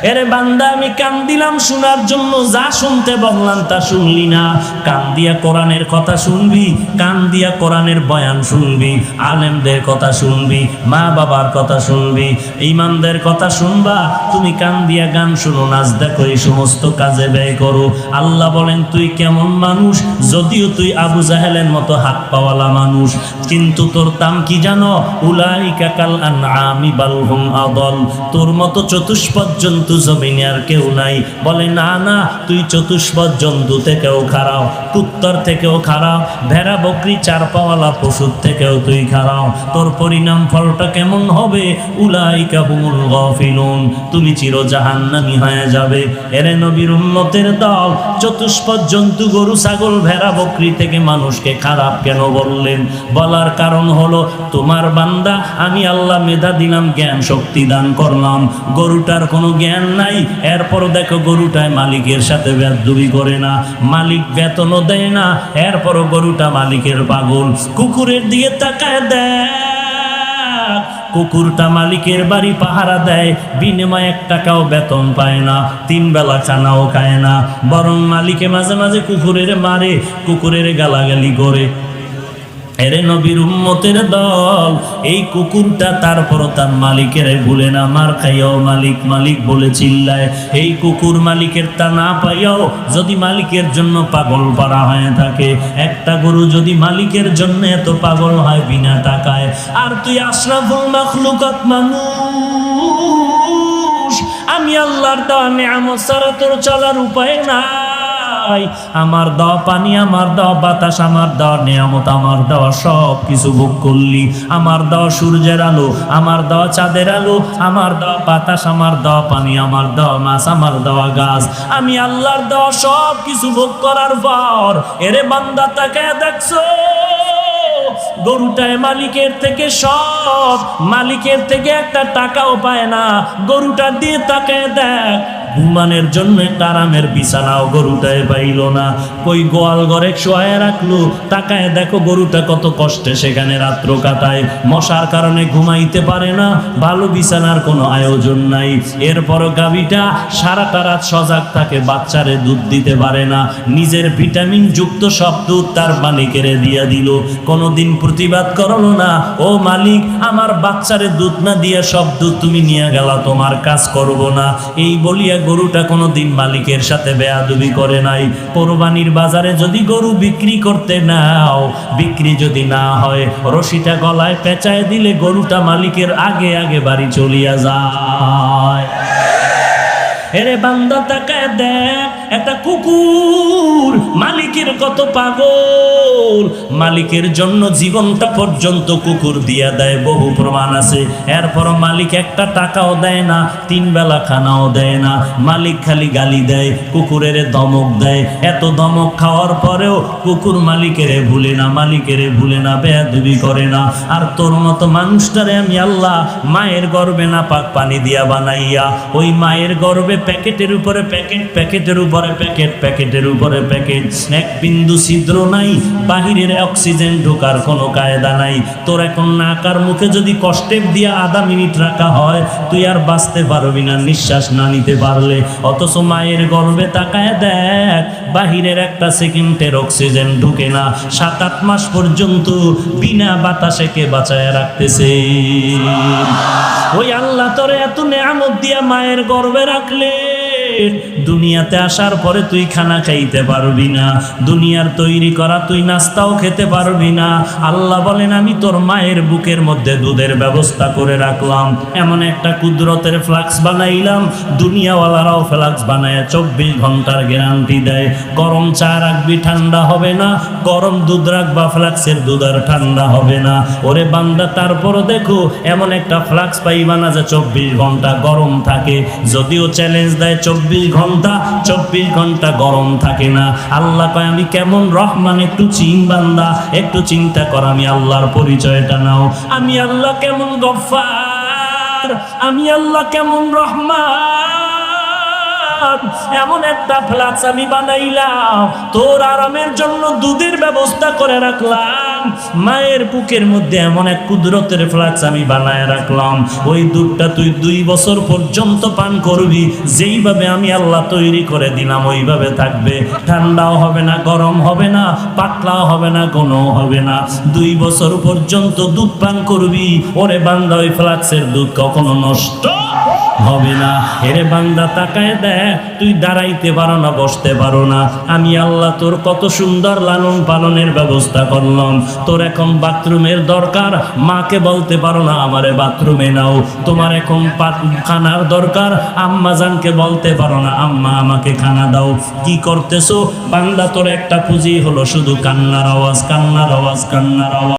এরে বান্দা আমি কান দিলাম শোনার জন্য, যা শুনতে বললাম তা শুনলি না। কান দিয়া কোরআনের কথা শুনবি, কান দিয়া কোরআনের বয়ান শুনবি, আলেমদের কথা শুনবি, মা বাবার কথা শুনবি, ইমামদের কথা শুনবা। তুমি কান দিয়া গান শুনো, নাচ দেখো, এই সমস্ত কাজে ব্যয় করো। আল্লাহ বলেন তুই কেমন মানুষ? যদিও তুই আবু জাহেলের মতো হাত পাওয়ালা মানুষ, কিন্তু তোর দাম কি জানো? উলাইকা কাল আনআমি বাল হুম আদাল। তোর মতো চতুষ্পদ জন্তু জমিনে আর কেউ নাই। বলে না না, তুই চতুষ্পদ জন্তু থেকেও খারাপ, কুত্তর থেকেও খারাপ, ভেড়া বকরি চার পাওয়ালা পশুর থেকেও তুই খারাপ। তোর পরিণাম ফলটা কেমন হবে? উলাইকা হুমুল গাফিলুন। তুমি চির জাহান্নামী হয়ে যাবে। এরে নবীর উম্মতের দল, চতুষ্পদ জন্তু গরু ছাগল ভেড়া বকরি থেকে মানুষকে খারাপ কেন বললেন? বলার কারণ হলো তোমার বান্দা আমি আল্লাহ মেধা দিলাম, জ্ঞান শক্তি দান করলাম, গরুটার কোনো জ্ঞান নাই। এরপরও দেখো গরুটায় মালিকের সাথে বেয়াদবি করে না, মালিক বেতনও দেয় না, এরপরও গরুটা মালিকের পাগল। কুকুরের দিকে তাকায় দেয়, কুকুরটা মালিকের বাড়ি পাহারা দেয়, বিনিময়ে 1 টাকাও বেতন পায় না, 3 বেলা খানাও খায় না, বরং মালিকে মাঝে মাঝে কুকুরের মারে, কুকুরের গালাগালি করে। এরে নবীর উম্মতের দল, এই কুকুরটা তারপরও তার মালিকের ভুলে না, মার খাইয়াও মালিক মালিক বলে চিল্লায়। এই কুকুর মালিকের তা না পাইয়াও যদি মালিকের জন্য পাগল পারা হয়ে থাকে, একটা গরু যদি মালিকের জন্য এত পাগল হয় বিনা টাকায়, আর তুই আশরাফুল মাখলুকাত মানুষ, আমি আল্লাহর দেওয়া নিয়ামত ছাড়া তোর চলার উপায় না। আমার দেওয়া পানি, আমার দেওয়া বাতাস, আমার দেওয়া নিয়ামত, আমার দেওয়া সব কিছু ভোগ করলি। আমার দেওয়া সূর্যের আলো, আমার দেওয়া চাঁদের আলো, আমার দেওয়া বাতাস, আমার দেওয়া পানি, আমার দেওয়া মাছ, আমার দেওয়া গাছ, আমি আল্লাহর দেওয়া সব কিছু ভোগ করার পর এরে বান্দা তাকে দেখছো গরুটায় মালিকের থেকে সব, মালিকের থেকে 1 টাকাও পায় না। গরুটা দিয়ে তাকে দেখ, ঘুমানোর জন্য একটা আরামের বিছানাও গরুটায় পাইল না। কই গোয়াল ঘরে শোয়ায় রাখলো, তাকায় দেখো গরুটা কত কষ্টে সেখানে রাত্র কাটায়, মশার কারণে ঘুমাইতে পারে না, ভালো বিছানার কোনো আয়োজন নাই। এরপরও গাভীটা সারাটা রাত সজাগ থাকে, বাচ্চারে দুধ দিতে পারে না, নিজের ভিটামিন যুক্ত সব দুধ তার মালিকেরে দিয়া দিল। কোনোদিন প্রতিবাদ করলো না, ও মালিক আমার বাচ্চারে দুধ না দিয়া সব দুধ তুমি নিয়ে গেলা, তোমার কাজ করব না। এই বলিয়া গরুটা কোনোদিন মালিকের সাথে বেয়াদবি করে নাই। কোরবানির বাজারে যদি গরু বিক্রি করতে নাও, বিক্রি যদি না হয়, রশিটা গলায় পেঁচায় দিলে গরুটা মালিকের আগে আগে বাড়ি চলিয়া যায়। এরে বান্দা তাকায় দেখ, একটা কুকুর মালিকের কত পাগল, মালিকের জন্য জীবনটা পর্যন্ত কুকুর দিয়া দেয়, বহু প্রমাণ আছে। এরপর মালিক একটা টাকাও দেয় না, 3 বেলা খানাও দেয় না, মালিক খালি গালি দেয়, কুকুরের ধমক দেয়। এত ধমক খাওয়ার পরেও কুকুর মালিকেরে ভুলে না, মালিকেরে ভুলে না, বেয়াদবি করে না। আর তোর মতো মানুষটারে আমি আল্লাহ মায়ের গর্ভে না পাক পানি দিয়া বানাইয়া, ওই মায়ের গর্ভে প্যাকেটের উপরে প্যাকেট, প্যাকেটের উপরে প্যাকেট, প্যাকেটের উপরে প্যাকেট, এক বিন্দু ছিদ্র নাই, বাহিরের অক্সিজেন ঢোকার কোনো কায়দা নাই। তোর এখন নাকার মুখে যদি কষ্টেপ দিয়া আধা মিনিট রাখা হয়, তুই আর বাঁচতে পারবি না নিঃশ্বাস না নিতে পারলে। অথচ মায়ের গর্ভে তাকায় দেখ, বাহিরের একটা সেকেন্ডের অক্সিজেন ঢুকে না, 7-8 মাস পর্যন্ত বিনা বাতাসে কে বাঁচায় রাখতেছে। ওই আল্লাহ তোরে এত নেয়ামত দিয়া মায়ের গর্ভে রাখলে, দুনিয়াতে আসার পরে তুই খানা খাইতে পারবি না, দুনিয়ার তৈরি করা তুই নাস্তাও খেতে পারবি না। আল্লাহ বলেন আমি তোর মায়ের বুকের মধ্যে দুধের ব্যবস্থা করে রাখলাম, এমন একটা কুদরতের ফ্লাক্স বানাইলাম, দুনিয়াওয়ালারাও ফ্লাক্স বানায় 24 ঘন্টার গ্যারান্টি দেয়। গরম চা রাখবি ঠান্ডা হবে না, গরম দুধ রাখবা ফ্লাক্সের দুধ আর ঠান্ডা হবে না। ওরে বান্দা তারপরও দেখো এমন একটা ফ্লাক্স পাইবা না যে 24 ঘন্টা গরম থাকে। যদিও চ্যালেঞ্জ দেয় 24 ঘন্টা, 24 ঘন্টা গরম থাকে না। আল্লাহ কয় আমি কেমন রহমান, একটু বান্দা, একটু চিন্তা কর, আমি আল্লাহর পরিচয়টা নাও। আমি আল্লাহ কেমন গফফার, আমি আল্লাহ কেমন রহমান। এমন একটা ফ্লাক্স আমি বানাইলাম, তোর আরামের জন্য দুধের ব্যবস্থা করে রাখলাম, মায়ের বুকের মধ্যে এমন এক কুদরতের ফ্লাক্স আমি বানায় রাখলাম। ওই দুধটা তুই 2 বছর পর্যন্ত পান করবি, যেইভাবে আমি আল্লাহ তৈরি করে দিলাম ওইভাবে থাকবে, ঠান্ডাও হবে না, গরম হবে না, পাতলাও হবে না, ঘনও হবে না। 2 বছর পর্যন্ত দুধ পান করবি। ওরে বান্দা ওই ফ্লাক্সের দুধ কখনো নষ্ট হবে না। এরে বান্দা তাকায় দেখ, তুই দাঁড়াইতে পারো না, বসতে পারো না, আমি আল্লাহ তোর কত সুন্দর লালন পালনের ব্যবস্থা করলাম। তোর এখন বাথরুমের দরকার, মাকে বলতে পারো না আমারে বাথরুমে নাও। তোমার এখন খানার দরকার, আম্মা জানকে বলতে পারো না আম্মা আমাকে খানা দাও। কি করতেছো বান্দা? তোর একটা পুঁজি হলো শুধু কান্নার আওয়াজ, কান্নার আওয়াজ, কান্নার আওয়াজ।